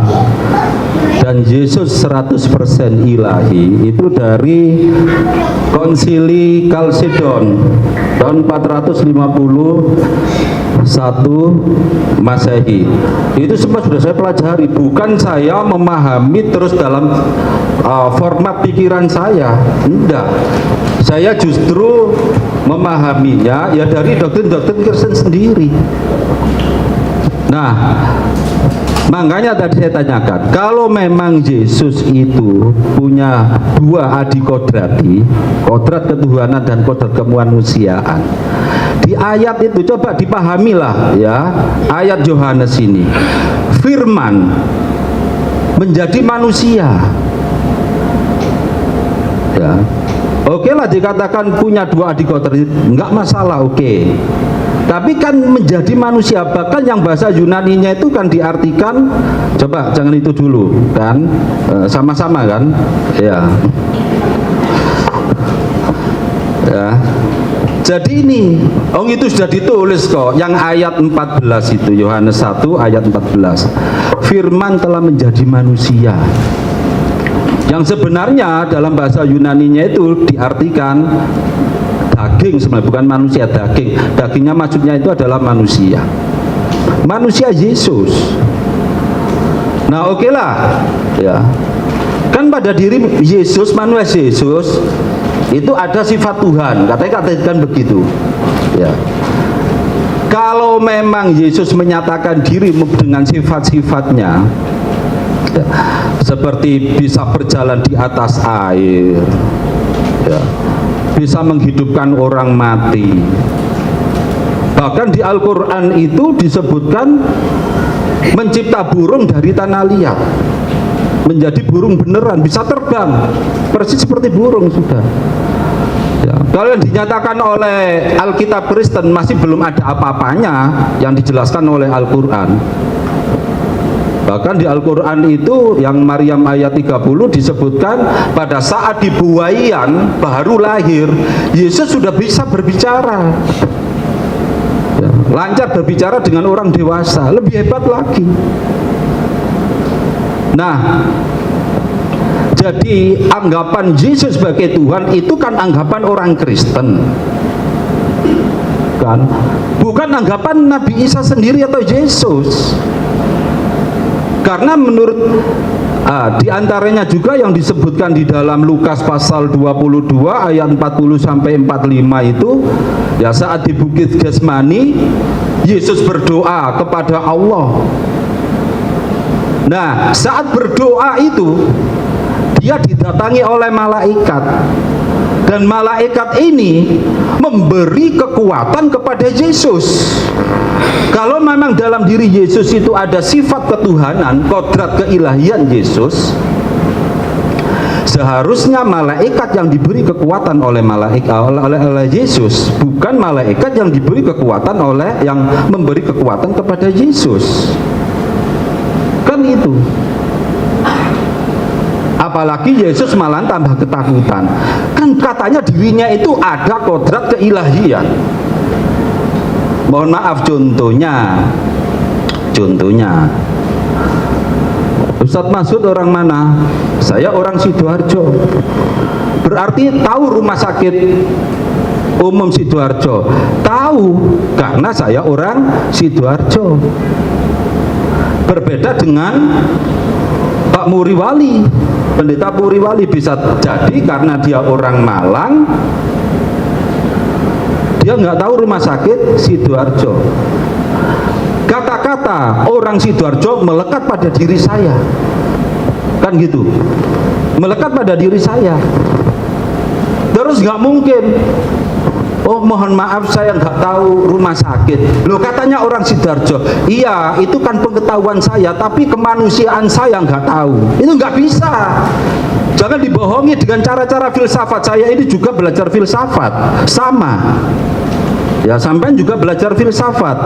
dan Yesus 100% ilahi itu dari Konsili Kalsedon tahun 451 Masehi. Itu semua sudah saya pelajari, bukan saya memahami terus dalam format pikiran saya. Enggak. Saya justru memahaminya ya dari doktrin-doktrin Kristen sendiri. Nah, makanya tadi saya tanyakan, kalau memang Yesus itu punya dua adikodrati, kodrat ketuhanan dan kodrat kemanusiaan, di ayat itu coba dipahamilah ya, ayat Yohanes ini, firman menjadi manusia ya. Oke lah dikatakan punya dua adikodrati, enggak masalah, oke. Tapi kan menjadi manusia, bahkan yang bahasa Yunaninya itu kan diartikan, coba jangan itu dulu kan, sama-sama kan ya. Jadi ini itu sudah ditulis kok, yang ayat 14 itu, Yohanes 1 ayat 14, firman telah menjadi manusia, yang sebenarnya dalam bahasa Yunaninya itu diartikan daging, sebenarnya bukan manusia, dagingnya maksudnya itu adalah manusia Yesus. Nah oke lah ya, kan pada diri Yesus, manusia Yesus itu ada sifat Tuhan, katakan begitu ya. Kalau memang Yesus menyatakan diri dengan sifat-sifatnya ya, seperti bisa berjalan di atas air ya, bisa menghidupkan orang mati, bahkan di Al-Quran itu disebutkan mencipta burung dari tanah liat menjadi burung beneran, bisa terbang persis seperti burung sudah ya. Kalau yang dinyatakan oleh Alkitab Kristen masih belum ada apa-apanya yang dijelaskan oleh Al-Quran. Bahkan di Al-Quran itu yang Maryam ayat 30 disebutkan pada saat dibuaian baru lahir, Yesus sudah bisa berbicara ya, lancar berbicara dengan orang dewasa, lebih hebat lagi. Nah, jadi anggapan Yesus sebagai Tuhan itu kan anggapan orang Kristen kan, bukan anggapan Nabi Isa sendiri atau Yesus. Karena menurut diantaranya juga yang disebutkan di dalam Lukas pasal 22 ayat 40 sampai 45 itu ya, saat di Bukit Getsemani Yesus berdoa kepada Allah. Nah saat berdoa itu dia didatangi oleh malaikat, dan malaikat ini memberi kekuatan kepada Yesus. Kalau memang dalam diri Yesus itu ada sifat ketuhanan, kodrat keilahian Yesus, seharusnya malaikat yang diberi kekuatan oleh oleh Yesus, bukan malaikat yang diberi kekuatan oleh yang memberi kekuatan kepada Yesus. Kan itu. Apalagi Yesus malah tambah ketakutan. Kan katanya dirinya itu ada kodrat keilahian. Mohon maaf, contohnya Ustadz Masud orang mana? Saya orang Sidoarjo. Berarti tahu rumah sakit umum Sidoarjo? Tahu, karena saya orang Sidoarjo. Berbeda dengan Pak Muriwali, Pendeta Muriwali, bisa jadi karena dia orang Malang, dia nggak tahu rumah sakit Sidoarjo. Kata-kata orang Sidoarjo melekat pada diri saya, kan gitu, melekat pada diri saya. Terus nggak mungkin, oh mohon maaf saya nggak tahu rumah sakit. Loh, katanya orang Sidoarjo. Iya, itu kan pengetahuan saya, tapi kemanusiaan saya nggak tahu. Itu nggak bisa. Jangan dibohongi dengan cara-cara filsafat. Saya ini juga belajar filsafat, sama. Ya, sampai juga belajar filsafat.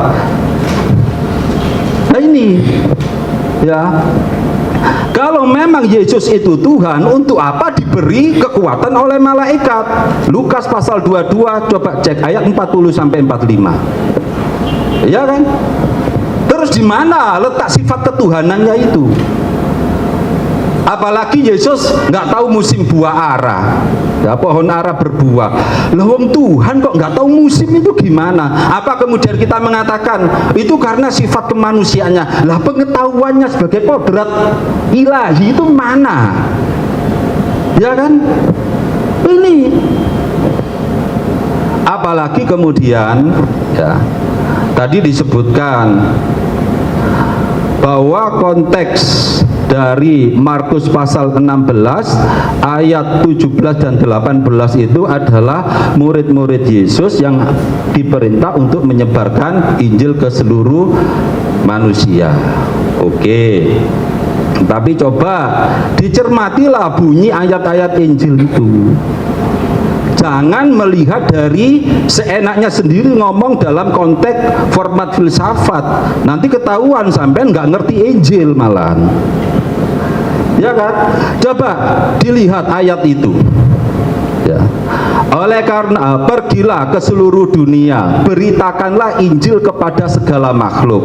Nah ini, ya, kalau memang Yesus itu Tuhan, untuk apa diberi kekuatan oleh malaikat? Lukas pasal 22, coba cek ayat 40 sampai 45. Ya kan? Terus di mana letak sifat ketuhanannya itu? Apalagi Yesus nggak tahu musim buah ara, ya, pohon ara berbuah. Lah wong Tuhan kok nggak tahu musim itu gimana? Apa kemudian kita mengatakan itu karena sifat kemanusiaannya? Lah pengetahuannya sebagai kodrat ilahi itu mana? Ya kan? Ini. Apalagi kemudian, ya, tadi disebutkan bahwa konteks dari Markus pasal 16 ayat 17 dan 18 itu adalah murid-murid Yesus yang diperintah untuk menyebarkan Injil ke seluruh manusia. Oke. Tapi coba dicermatilah bunyi ayat-ayat Injil itu. Jangan melihat dari seenaknya sendiri ngomong dalam konteks format filsafat. Nanti ketahuan sampai nggak ngerti Injil malahan. Ya kan? Coba dilihat ayat itu. Ya. Oleh karena pergilah ke seluruh dunia, beritakanlah Injil kepada segala makhluk.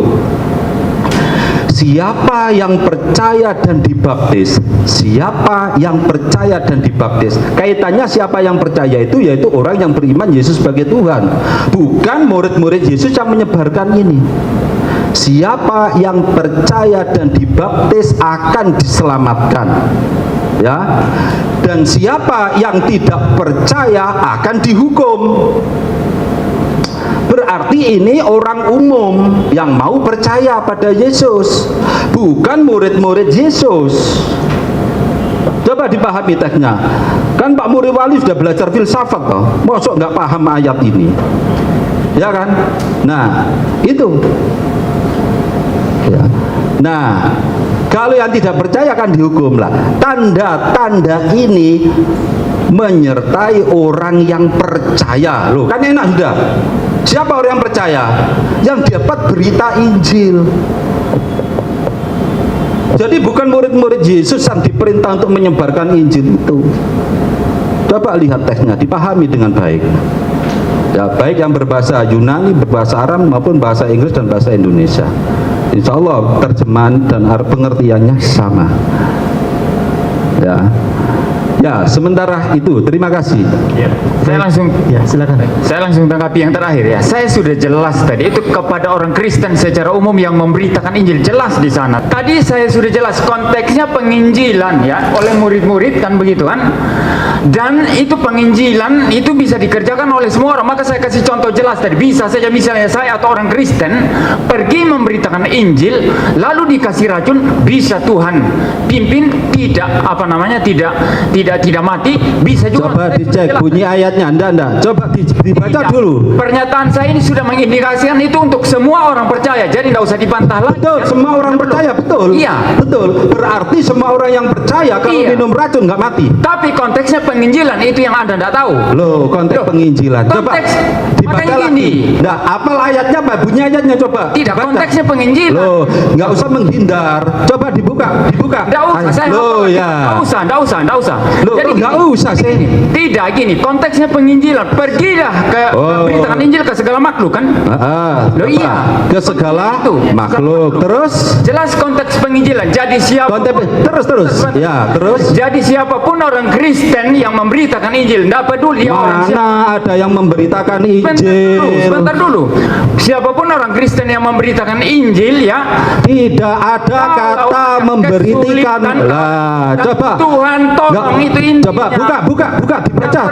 Siapa yang percaya dan dibaptis, siapa yang percaya dan dibaptis, kaitannya siapa yang percaya itu yaitu orang yang beriman Yesus sebagai Tuhan, bukan murid-murid Yesus yang menyebarkan ini. Siapa yang percaya dan dibaptis akan diselamatkan, ya, dan siapa yang tidak percaya akan dihukum. Berarti ini orang umum yang mau percaya pada Yesus, bukan murid-murid Yesus. Coba dipahami teksnya. Kan Pak Muriwali sudah belajar filsafat toh, mosok nggak paham ayat ini, ya kan? Nah itu, ya. Nah kalau yang tidak percaya akan dihukum lah. Tanda-tanda ini menyertai orang yang percaya. Loh, kan enak sudah. Siapa orang yang percaya? Yang dapat berita Injil. Jadi bukan murid-murid Yesus yang diperintah untuk menyebarkan Injil itu. Coba lihat teksnya, dipahami dengan baik. Ya, baik yang berbahasa Yunani, berbahasa Arab maupun bahasa Inggris dan bahasa Indonesia. Insya Allah terjemahan dan pengertiannya sama. Ya. Ya, sementara itu terima kasih. Ya. Saya langsung tanggapi yang terakhir ya. Saya sudah jelas tadi itu kepada orang Kristen secara umum yang memberitakan Injil, jelas di sana. Tadi saya sudah jelas konteksnya penginjilan ya oleh murid-murid kan begitu kan. Dan itu penginjilan itu bisa dikerjakan oleh semua orang. Maka saya kasih contoh jelas tadi. Bisa saja misalnya saya atau orang Kristen pergi memberitakan Injil lalu dikasih racun, bisa Tuhan pimpin tidak tidak mati, bisa juga. Coba dicek bunyi ayatnya, enggak. Coba dibaca Tidak. dulu. Pernyataan saya ini sudah mengindikasikan itu untuk semua orang percaya, jadi tidak usah dibantah lagi. Betul, semua orang percaya, betul. Iya. Betul. Berarti semua orang yang percaya kalau Iya. minum racun nggak mati. Tapi konteksnya penginjilan itu yang Anda tidak tahu. Loh, konteks penginjilan. Coba Konteks dibaca makanya lagi. gini. Nah, apal ayatnya, Pak? Bunyi ayatnya coba. Tidak, Dibaca. konteksnya penginjilan. Loh, nggak usah menghindar. Coba dibuka. Tidak usah, saya Loh, ya. Tidak usah. Loh, nggak usah sih. Tidak gini, konteksnya penginjilan. Pergilah ke beritakan Injil ke segala makhluk kan? Loh, coba. iya. Ke segala Itu. makhluk. Terus Jelas konteks penginjilan. Jadi siapa? terus. Ya, terus. Jadi siapapun orang Kristen yang memberitakan Injil, tidak peduli orang siapa. Mana ada yang memberitakan Injil? Sebentar dulu. Siapapun orang Kristen yang memberitakan Injil ya, Tidak ada kalau kata ada memberitakan. kesulitan, Lah, dan coba. Tuhan tolong Nggak, itu intinya. Coba buka,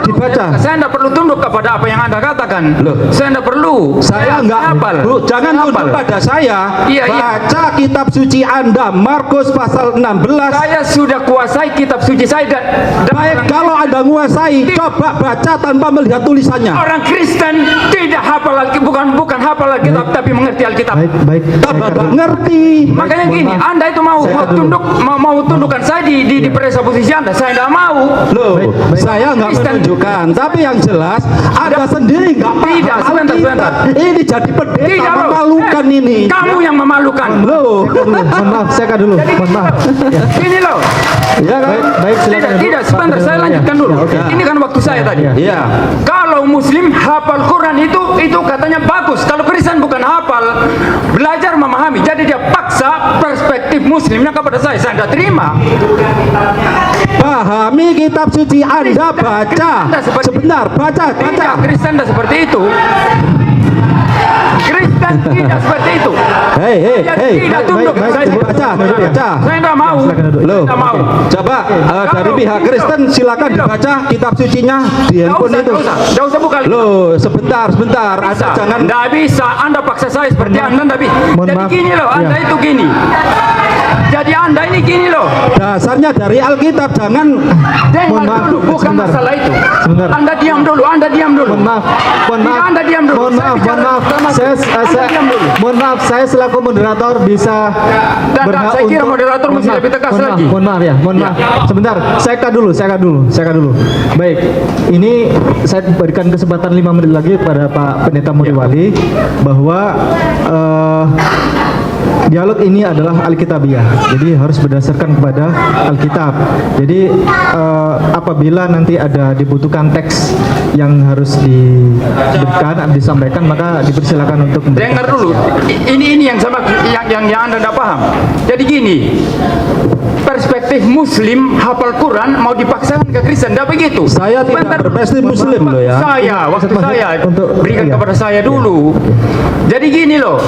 dibaca. Saya tidak perlu tunduk kepada apa yang Anda katakan. Loh. Saya tidak perlu. Saya enggak, hafal. Bu, jangan Saya tunduk hafal. pada saya. Iya. Baca kitab suci Anda, Markus pasal 16. Saya sudah kuasai kitab suci saya dan Baik, kalau Anda menguasai, coba baca tanpa melihat tulisannya. orang Kristen tidak hafal Alkitab, bukan hafal Alkitab tapi mengerti Alkitab. Baik. Coba ngerti. Makanya Mohon gini, maaf. Anda itu mau tunduk, mau tundukkan saya di presa posisi Anda. Saya tidak mau. Loh, Baik. saya nggak Kristen. menunjukkan, tapi yang jelas Anda sendiri nggak paham. Tidak, sebentar. Alkitab. Ini jadi pendeta Tidak, loh. memalukan ini. Kamu yang memalukan. Loh, Mohon maaf, saya dulu. Mohon maaf. Ya. Ini loh. ya kan? Baik, silakan. Tidak, sebentar saya lanjutkan dulu. Ya, oke. Ini kan waktu saya tadi. Iya. Kalau Muslim hafal Quran itu katanya bagus. Kalau Kristen bukan hafal, belajar memahami. Jadi dia paksa perspektif Muslimnya kepada saya tidak terima. Pahami kitab suci Anda, baca. Sebentar, baca. Tidak, Kristen tidak seperti itu. Kristen tidak seperti itu. Hei. Tidak tunduk. baik, Saya baca. Saya tidak mau. Loh, Tidak mau. coba dari Kalau pihak ini Kristen loh, silakan ini loh. dibaca kitab sucinya di handphone itu. Tidak usah buka. Loh, sebentar. Anda jangan. Tidak bisa. Anda paksa saya seperti Anda tidak bisa. Mohon Jadi maaf. gini loh. Anda Ya. itu gini. Jadi Anda ini gini loh. Dasarnya dari Alkitab, jangan. Dengar Mohon maaf, dulu, bukan sebentar. masalah itu. Sebentar. Anda diam dulu. Mohon maaf. Tidak, Anda diam dulu. Mohon Saya maaf. bicara sama- Anda diam dulu. Mohon maaf, saya selaku moderator bisa Dan berhak saya kira untuk- moderator Mohon mesti maaf, lebih tegas mohon maaf, lagi. Mohon maaf ya, mohon maaf. Sebentar, saya cut dulu. Baik, ini saya berikan kesempatan 5 menit lagi kepada Pak Pendeta Muriwali bahwa dialog ini adalah Alkitabiah, jadi harus berdasarkan kepada Alkitab. Jadi apabila nanti ada dibutuhkan teks yang harus diberikan, disampaikan, maka dipersilakan untuk memberikan Dengar dulu. Ini yang sama yang Anda tidak paham. Jadi gini. Perspektif Muslim hafal Quran mau dipaksakan ke Kristen, tidak begitu. Saya tidak Sebentar. berperspektif Muslim loh ya. Waktu Ustaz, saya untuk- berikan iya. kepada saya dulu. Jadi gini loh.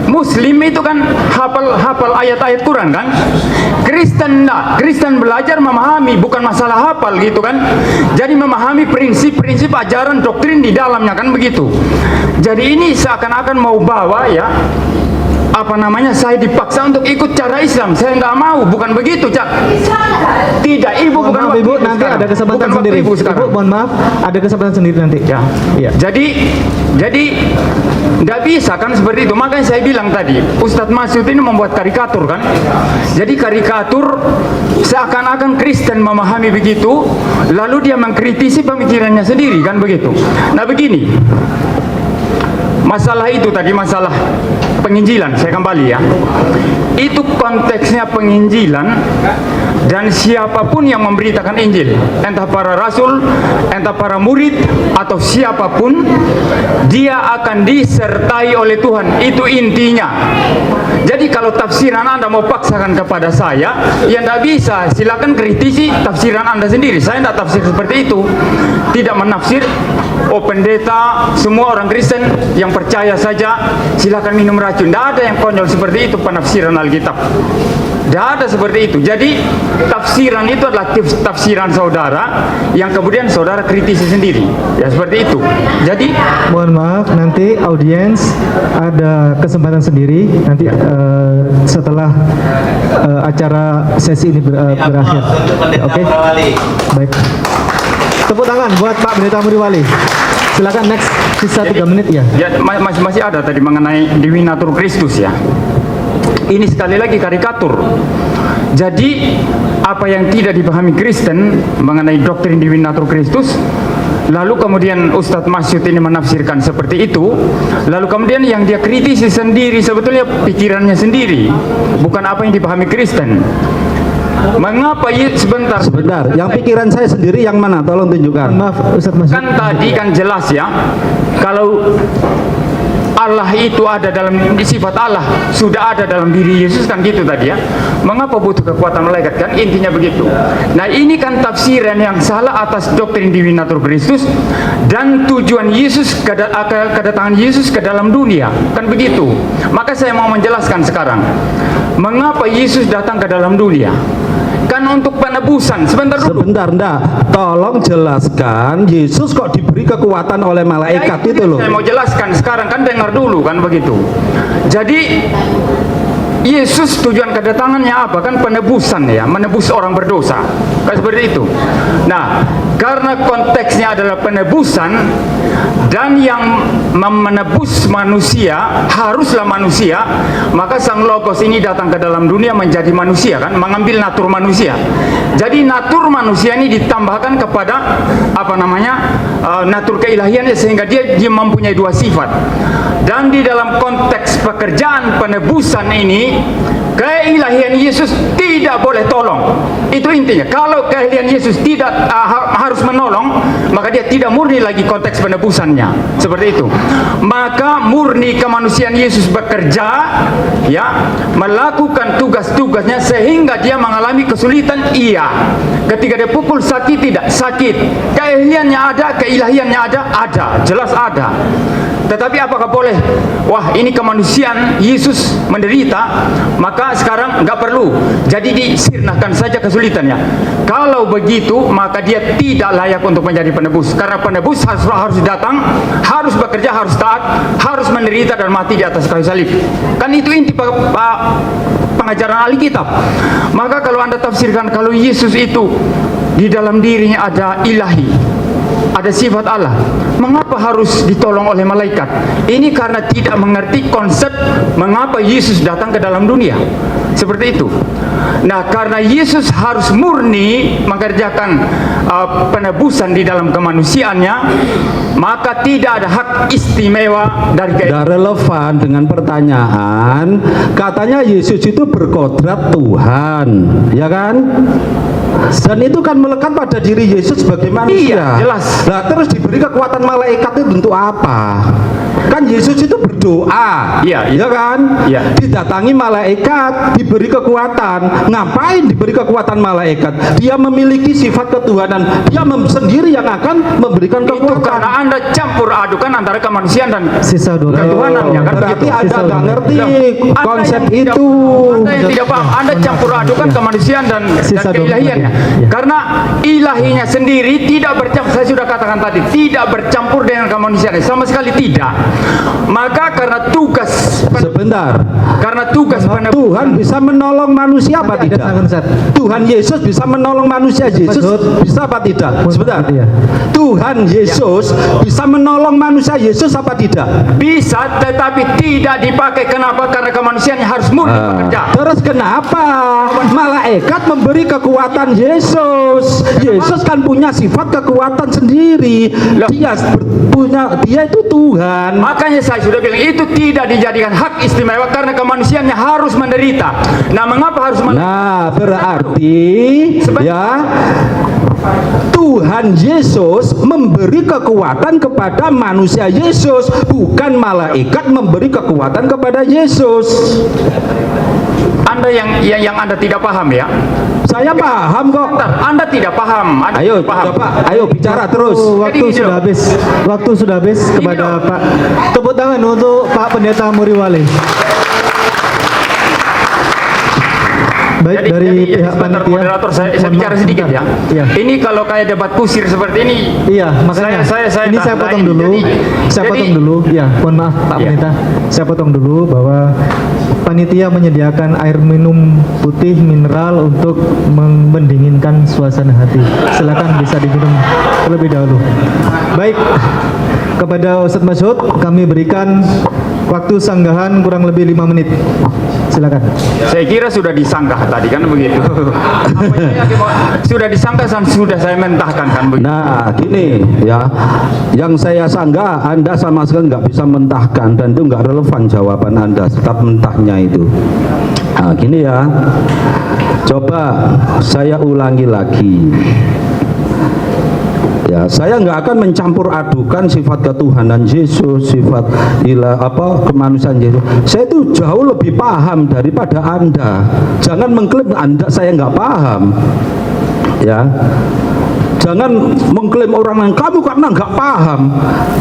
Muslim itu kan hafal ayat-ayat Quran kan? Kristen enggak. Kristen belajar memahami, bukan masalah hafal gitu kan? Jadi memahami prinsip-prinsip ajaran doktrin di dalamnya kan begitu. Jadi ini seakan-akan mau bawa ya saya dipaksa untuk ikut cara Islam. Saya nggak mau, bukan begitu, Cak. Tidak, Ibu Mohon bukan maaf, waktu Ibu, Ibu nanti sekarang. ada kesempatan Bukan waktu sendiri. Ibu sekarang. Ibu, mohon maaf, ada kesempatan sendiri nanti. Ya. Iya. Jadi nggak bisa kan seperti itu. Makanya saya bilang tadi, Ustadz Masyud ini membuat karikatur kan. Jadi karikatur seakan-akan Kristen memahami begitu, lalu dia mengkritisi pemikirannya sendiri kan begitu. Nah begini, masalah itu tadi, masalah penginjilan, saya kembali ya. Itu konteksnya penginjilan, dan siapapun yang memberitakan Injil, entah para rasul, entah para murid, atau siapapun, dia akan disertai oleh Tuhan. Itu intinya. Jadi kalau tafsiran Anda mau paksakan kepada saya, ya tidak bisa. Silakan kritisi tafsiran Anda sendiri. Saya tidak tafsir seperti itu. Tidak menafsir. Oh, pendeta, semua orang Kristen yang percaya saja silakan minum racun. Tidak ada yang konyol seperti itu penafsiran Alkitab. Tidak ada seperti itu. Jadi tafsiran itu adalah tafsiran saudara yang kemudian saudara kritisi sendiri. Ya seperti itu. Jadi Mohon maaf, nanti audiens ada kesempatan sendiri nanti setelah acara sesi ini berakhir. Oke. Baik. Tepuk tangan buat Pak Pendeta Muriwali. Silakan next, sisa 3 menit ya. ya masih ada tadi mengenai Divinatur Christus ya. Ini sekali lagi karikatur. Jadi apa yang tidak dipahami Kristen mengenai doktrin Divinatur Christus, lalu kemudian Ustadz Masyud ini menafsirkan seperti itu, lalu kemudian yang dia kritisi sendiri sebetulnya pikirannya sendiri, bukan apa yang dipahami Kristen. Mengapa sebentar, yang pikiran saya sendiri yang mana? Tolong tunjukkan. Maaf Ustadz Masyud. kan tadi kan jelas ya, kalau Allah itu ada dalam sifat Allah, sudah ada dalam diri Yesus kan gitu tadi ya. Mengapa butuh kekuatan malaikat, kan intinya begitu. Nah ini kan tafsiran yang salah atas doktrin Divinatur Christus dan tujuan Yesus kedatangan Yesus ke dalam dunia, kan begitu. Maka saya mau menjelaskan sekarang mengapa Yesus datang ke dalam dunia. Kan untuk penebusan. Sebentar dulu. Sebentar, enggak. Tolong jelaskan, Yesus kok diberi kekuatan oleh malaikat Ya, itu loh. Saya mau jelaskan sekarang, kan dengar dulu kan begitu. Jadi Yesus tujuan kedatangannya apa? Kan penebusan ya, menebus orang berdosa. Kan seperti itu. Nah, karena konteksnya adalah penebusan dan yang menebus manusia haruslah manusia, maka Sang Logos ini datang ke dalam dunia menjadi manusia kan, mengambil natur manusia. Jadi natur manusia ini ditambahkan kepada apa namanya natur keilahiannya sehingga dia mempunyai dua sifat. Dan di dalam konteks pekerjaan penebusan ini, keilahian Yesus tidak boleh tolong. Itu intinya. Kalau keilahian Yesus tidak harus menolong, maka dia tidak murni lagi konteks penebusannya. Seperti itu. Maka murni kemanusiaan Yesus bekerja, ya, melakukan tugas-tugasnya sehingga dia mengalami kesulitan. Iya. Ketika dia pukul sakit, tidak sakit. Keilahiannya ada, keilahiannya ada, jelas ada. Tetapi apakah boleh, wah ini kemanusiaan Yesus menderita, maka sekarang nggak perlu, jadi disirnahkan saja kesulitannya. Kalau begitu, maka dia tidak layak untuk menjadi penebus, karena penebus harus datang, harus bekerja, harus taat, harus menderita dan mati di atas kayu salib. Kan itu inti pengajaran Alkitab. Maka kalau Anda tafsirkan kalau Yesus itu di dalam dirinya ada ilahi, ada sifat Allah, mengapa harus ditolong oleh malaikat? Ini karena tidak mengerti konsep mengapa Yesus datang ke dalam dunia. Seperti itu. Nah, karena Yesus harus murni mengerjakan penebusan di dalam kemanusiaannya, maka tidak ada hak istimewa dari Tidak relevan dengan pertanyaan. Katanya Yesus itu berkodrat Tuhan, ya kan? Dan itu kan melekat pada diri Yesus sebagai manusia. Iya, jelas. Nah, terus diberi kekuatan malaikat itu untuk apa? Kan Yesus itu berdoa, Iya, ya kan? Iya. Didatangi malaikat, diberi kekuatan. Ngapain diberi kekuatan malaikat? Dia memiliki sifat ketuhanan. Dia sendiri yang akan memberikan itu kekuatan. karena Anda campur adukan antara kemanusiaan dan Sisa 2 menit. ketuhanan, ya kan Berarti begitu. Anda nggak ngerti Anda konsep yang tidak- itu. Anda yang tidak paham, Anda campur adukan kemanusiaan dan Sisa 2 menit keilahiannya. lagi. Ya. Karena ilahinya sendiri tidak bercampur, saya sudah katakan tadi, tidak bercampur dengan kemanusiaan, sama sekali tidak. Maka karena tugas Sebentar. penebusan, Tuhan bisa menolong manusia apa Nanti ada tidak? tangan, Ustaz. Tuhan Yesus bisa menolong manusia. Yesus bisa apa tidak? Sebentar. Iya. Tuhan Yesus bisa menolong manusia. Yesus apa tidak? bisa tetapi tidak dipakai. Kenapa? Karena kemanusiaannya harus murni bekerja. Terus kenapa malaikat memberi kekuatan Yesus? Yesus kan punya sifat kekuatan sendiri. Dia itu Tuhan. Makanya saya sudah bilang itu tidak dijadikan hak istimewa karena kemanusiaannya harus menderita. Nah, mengapa harus menderita? Nah, berarti ya Tuhan Yesus memberi kekuatan kepada manusia Yesus, bukan malaikat memberi kekuatan kepada Yesus. Anda yang Anda tidak paham ya. Saya paham kok. Bentar, Anda tidak paham. Anda Ayo, tidak paham. coba, ayo bicara terus. Waktu Jadi, sudah habis. Waktu sudah habis kepada Pak. Tepuk tangan untuk Pak Pendeta Muriwale. Baik, dari pihak sebentar, panitia. moderator, saya Mohon bicara maaf, sedikit ya. sebentar. Iya. Ini kalau kayak debat kusir seperti ini. Iya, makanya ini saya potong dulu. Potong dulu. Ya, mohon maaf Pak Iya. Pendeta. Saya potong dulu bahwa panitia menyediakan air minum putih mineral untuk mendinginkan suasana hati. Silakan bisa diminum terlebih dahulu. Baik, kepada Ustadz Masyud kami berikan waktu sanggahan kurang lebih 5 menit. Silakan. Saya kira sudah disanggah tadi kan begitu. Sudah disanggah dan sudah saya mentahkan kan begitu. Nah, gini ya, yang saya sanggah Anda sama sekali nggak bisa mentahkan dan itu nggak relevan jawaban Anda, tetap mentahnya itu. Nah, gini ya, coba saya ulangi lagi. Ya, saya nggak akan mencampur adukan sifat ketuhanan Yesus, sifat kemanusiaan Yesus. Saya itu jauh lebih paham daripada Anda. Jangan mengklaim Anda saya nggak paham. Ya, jangan mengklaim orang lain kamu karena nggak paham.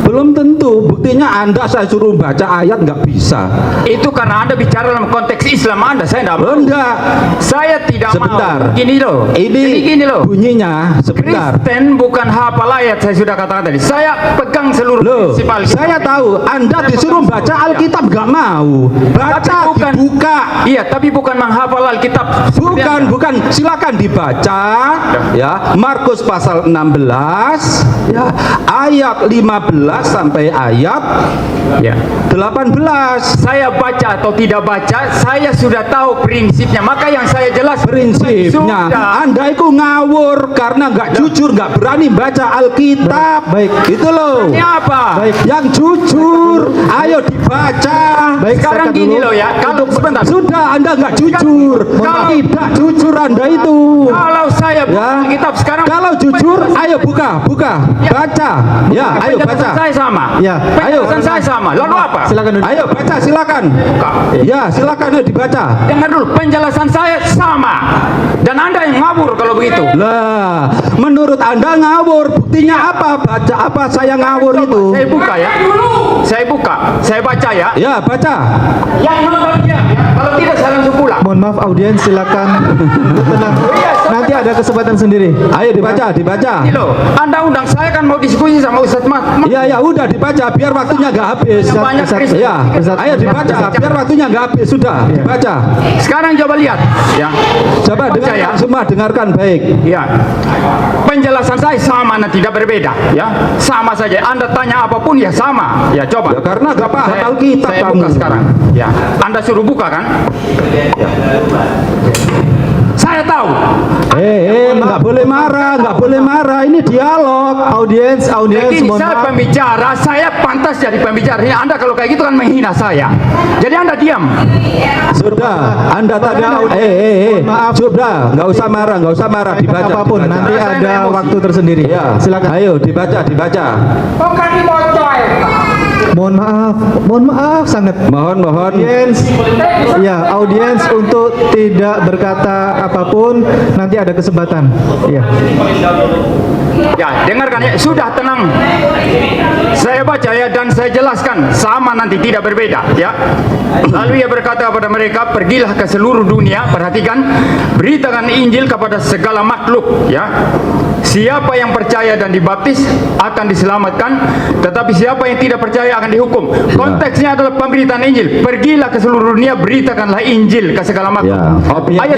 Belum tentu. Buktinya Anda saya suruh baca ayat nggak bisa. Itu karena Anda bicara dalam konteks Islam Anda, saya tidak mau. Enggak. Saya tidak Sebentar. mau. Gini loh. Ini gini loh. bunyinya sebentar. Kristen bukan hafal ayat, saya sudah katakan tadi. Saya pegang seluruh Loh, prinsip Alkitab. saya tahu Anda Saya disuruh pegang baca seluruh. Alkitab nggak mau. Baca, Tapi bukan- dibuka. Iya, tapi bukan menghafal Alkitab. seperti Anda. Bukan, silakan dibaca ya. Markus pasal 16 ya, ayat 15 sampai ayat Ya. 18. Saya baca atau tidak baca, saya sudah tahu prinsipnya. Maka yang saya jelas Prinsipnya sudah. Anda itu ngawur karena nggak jujur, nggak berani baca Alkitab. Baik. Itu loh. Ini apa? Baik. Yang jujur, ayo dibaca. Baik, Sekarang silakan gini dulu. loh ya. Kalau sebentar. Sudah, Anda nggak jujur. Kalau- Tidak jujur Anda itu. Kalau saya buka Ya. Alkitab sekarang. Kalau jujur, ayo buka, baca. Ya, ayo Penjelasan baca. saya sama. Ya. Penjelasan saya sama. Lalu apa? Silakan dulu. Ayo baca, silakan. Ya, silakan ayo dibaca. Dengar dulu, penjelasan saya sama. Dan Anda yang ngawur kalau begitu. Lah, menurut Anda ngawur. Buktinya apa? Baca apa saya ngawur itu? Saya buka ya. Saya buka. Saya baca ya. Ya, baca. Yang nonton dia. Ya. Kalau tidak saya langsung pulang. Mohon maaf audiens, silakan untuk tenang. Nanti ada kesempatan sendiri. Ayo dibaca. Ini loh, Anda undang saya kan mau diskusi sama Ustadz Mas. Ya, udah dibaca biar waktunya nggak habis. Banyak Kristen. Ya, ayo dibaca biar waktunya nggak habis. Sudah, dibaca. Sekarang coba lihat. Ya. Coba Baca dengarkan ya. semua, dengarkan baik. Ya. Penjelasan saya sama, tidak berbeda. Ya. Sama saja. Anda tanya apapun ya sama. Ya coba. Ya karena nggak paham Alkitab saya kamu. buka sekarang. Ya. Anda suruh buka kan? Ya. Saya tahu. Nggak boleh marah. Ini dialog. Audiens, Begini, mohon saya maaf. pembicara, saya pantas jadi pembicara. Ini Anda kalau kayak gitu kan menghina saya. Jadi Anda diam. Sudah, Anda tadi Maaf. sudah, nggak usah marah, dibaca. Apapun, dibaca. nanti Saya ada emosi. waktu tersendiri. Ya, Silakan. Ayo dibaca. Mohon maaf sangat. Mohon. Audiens, ya audiens untuk tidak berkata apapun, nanti ada kesempatan. Ya. Ya, dengarkan ya. Sudah tenang. Saya baca ya dan saya jelaskan. Sama nanti tidak berbeda ya. Lalu ia berkata kepada mereka, pergilah ke seluruh dunia. Perhatikan, beritakan Injil kepada segala makhluk ya. Siapa yang percaya dan dibaptis akan diselamatkan, tetapi siapa yang tidak percaya akan dihukum. Konteksnya adalah pemberitaan Injil. Pergilah ke seluruh dunia, beritakanlah Injil ke segala makhluk. Ya, objeknya-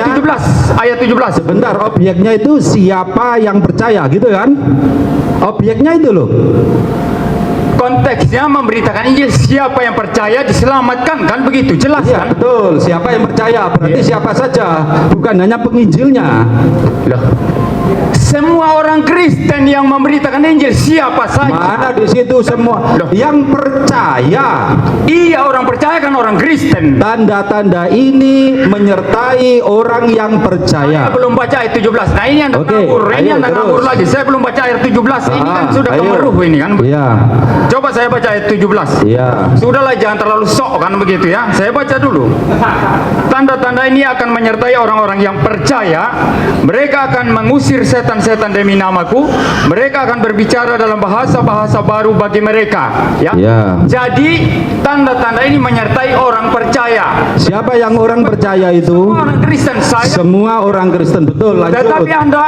Ayat 17. Sebentar, objeknya itu siapa yang percaya gitu kan? Objeknya itu loh. Konteksnya memberitakan Injil, siapa yang percaya diselamatkan, kan begitu, jelas Ya, kan? betul. Siapa yang percaya berarti siapa saja, bukan hanya penginjilnya. Loh, Semua orang Kristen yang memberitakan Injil siapa saja. Mana di situ semua yang percaya. Iya, orang percaya kan orang Kristen. Tanda-tanda ini menyertai orang yang Saya percaya. belum baca ayat 17. Nah, ini Anda Oke, ngawur, ini ayo Anda terus. ngawur lagi. Saya belum baca ayat 17. Ini kan sudah Ayo. kemeruh ini kan. Iya, Coba saya baca ayat 17. iya. Sudahlah, jangan terlalu sok kan begitu ya. Saya baca dulu. Tanda-tanda ini akan menyertai orang-orang yang percaya. Mereka akan mengusir setan-setan demi namaku. Mereka akan berbicara dalam bahasa-bahasa baru bagi mereka. Ya. Ya. Jadi tanda-tanda ini menyertai orang percaya. Siapa yang orang percaya itu? Orang Kristen saya. Semua orang Kristen, betul. Lanjut. Tetapi Anda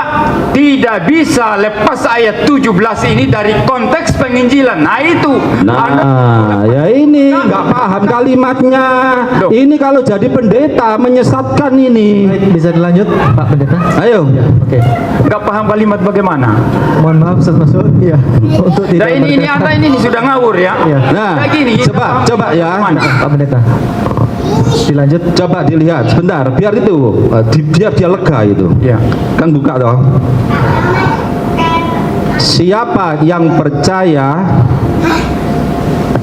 tidak bisa lepas ayat 17 ini dari konteks penginjilan. Nah itu. Anda, Nah, ya ini nggak paham kalimatnya. Loh. Ini kalau jadi pendeta menyesatkan ini. Baik, bisa dilanjut Pak Pendeta? Ayo. Oke. nggak paham kalimat bagaimana. Mohon maaf Ustaz Masud. Iya. Untuk Nah tidak ini Anda ini sudah ngawur ya. Iya. Nah, Kayak gini. coba ya. Mana? Pak Pendeta. Dilanjut. Coba dilihat sebentar, biar itu, biar dia lega itu. Ya. Kan buka toh. Siapa yang percaya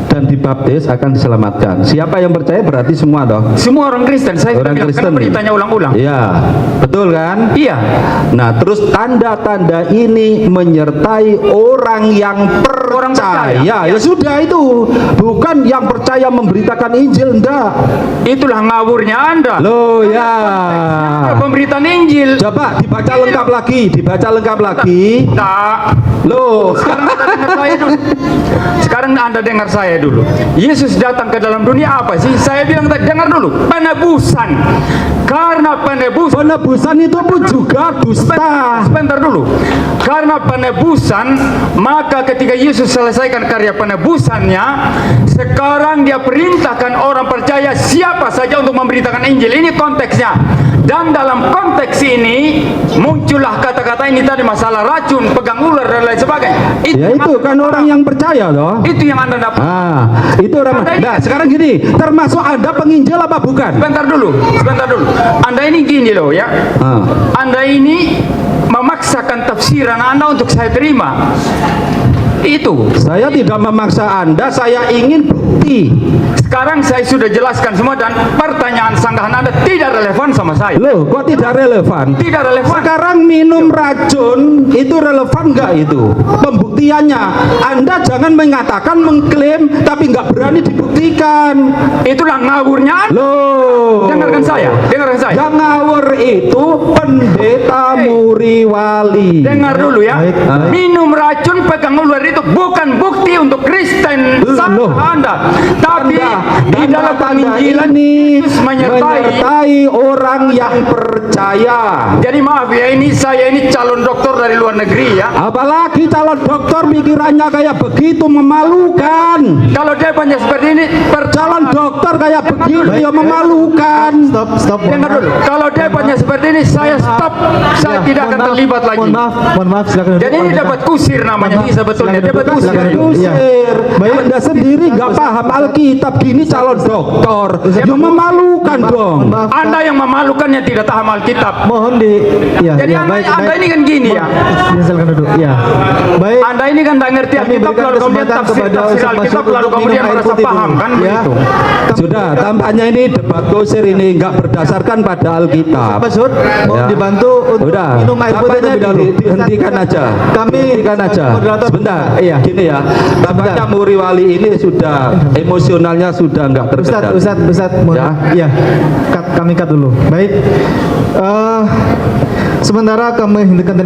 dan dibaptis akan diselamatkan. Siapa yang percaya berarti semua toh. Semua orang Kristen. Saya Orang sudah bilang, Kristen. kenapa ditanya ulang-ulang? Iya, betul kan? Iya. Nah, terus tanda-tanda ini menyertai orang yang Orang percaya. percaya. Ya sudah itu, bukan yang percaya memberitakan Injil, enggak. Itulah ngawurnya Anda. Loh ya. Pemberitaan Injil. Coba dibaca lengkap lagi, dibaca lengkap lagi. Tak. Loh, Sekarang Anda dengar saya dulu. Sekarang Anda dengar saya dulu. Yesus datang ke dalam dunia apa sih? Saya bilang tadi, dengar dulu. Penebusan. Karena penebusan. penebusan itu pun juga dusta. Sebentar dulu. Karena penebusan, maka ketika Yesus selesaikan karya penebusannya, sekarang dia perintahkan orang percaya siapa saja untuk memberitakan Injil. Ini konteksnya. Dan dalam konteks ini muncullah kata-kata ini tadi, masalah racun, pegang ular dan lain sebagainya. Ya itu kan orang yang percaya toh. Itu yang Anda dapat. Ah, itu orang. Nah, sekarang gini, termasuk Anda penginjil apa bukan? Sebentar dulu. Anda ini gini loh ya. Ah. Anda ini memaksakan tafsiran Anda untuk saya terima. Itu. Saya tidak memaksa Anda, saya ingin bukti. Sekarang saya sudah jelaskan semua dan pertanyaan sanggahan Anda tidak relevan sama saya. Loh, kok tidak relevan? Tidak relevan. Sekarang minum racun itu relevan nggak itu? Pembuktiannya, Anda jangan mengatakan, mengklaim, tapi nggak berani dibuktikan. Itulah ngawurnya Anda. Loh, Dengarkan saya. yang ngawur itu pendeta Muriwali. Dengar dulu ya. Baik. Minum racun, pegang ular itu bukan bukti untuk Kristen Loh. sah Anda. Tapi di dalam penginjilan ini Yesus menyertai orang yang percaya. Jadi maaf ya, saya ini calon dokter dari luar negeri ya. Apalagi calon dokter pikirannya kayak begitu, memalukan. Kalau dia banyak seperti ini, Calon dokter kayak begitu ya memalukan. Stop. mohon dengar maaf. dulu. Kalau dia banyak seperti ini, saya stop. Saya Ya, tidak mohon akan maaf, terlibat lagi. Mohon maaf, silakan duduk. Jadi ini Pak Pendeta. dapat kusir namanya Mohon ini maaf, sebetulnya. silakan Dapat duduk, kusir. silakan duduk. Iya. Usir. Baik. Anda sendiri nggak paham Alkitab, gini calon dokter. Ya memalukan dong. Mohon maaf, Pak. Anda yang memalukan yang tidak paham Alkitab. Mohon di ya, Jadi ya, anda ini kan gini ya. Ya, silakan duduk. Ya. Baik. Anda ini kan tidak ngerti Kami Alkitab, berikan lalu kemudian kesempatan kepada tafsir Ustaz Alkitab, Masud lalu untuk kemudian minum air merasa putih paham dulu. kan Ya. begitu. Sudah, tampaknya ini debat kusir ini nggak berdasarkan pada Alkitab. Masud, mohon Ya. dibantu untuk Udah, minum air putih tampaknya terlebih dahulu. dihentikan aja. Kami Hentikan aja. moderator. Sebentar. Iya. Gini ya, tampaknya Muriwali ini sudah emosionalnya sudah nggak terkendali. Ustaz, mohon. Ya. Ya. Kami cut dulu. Baik. Sementara kami hentikan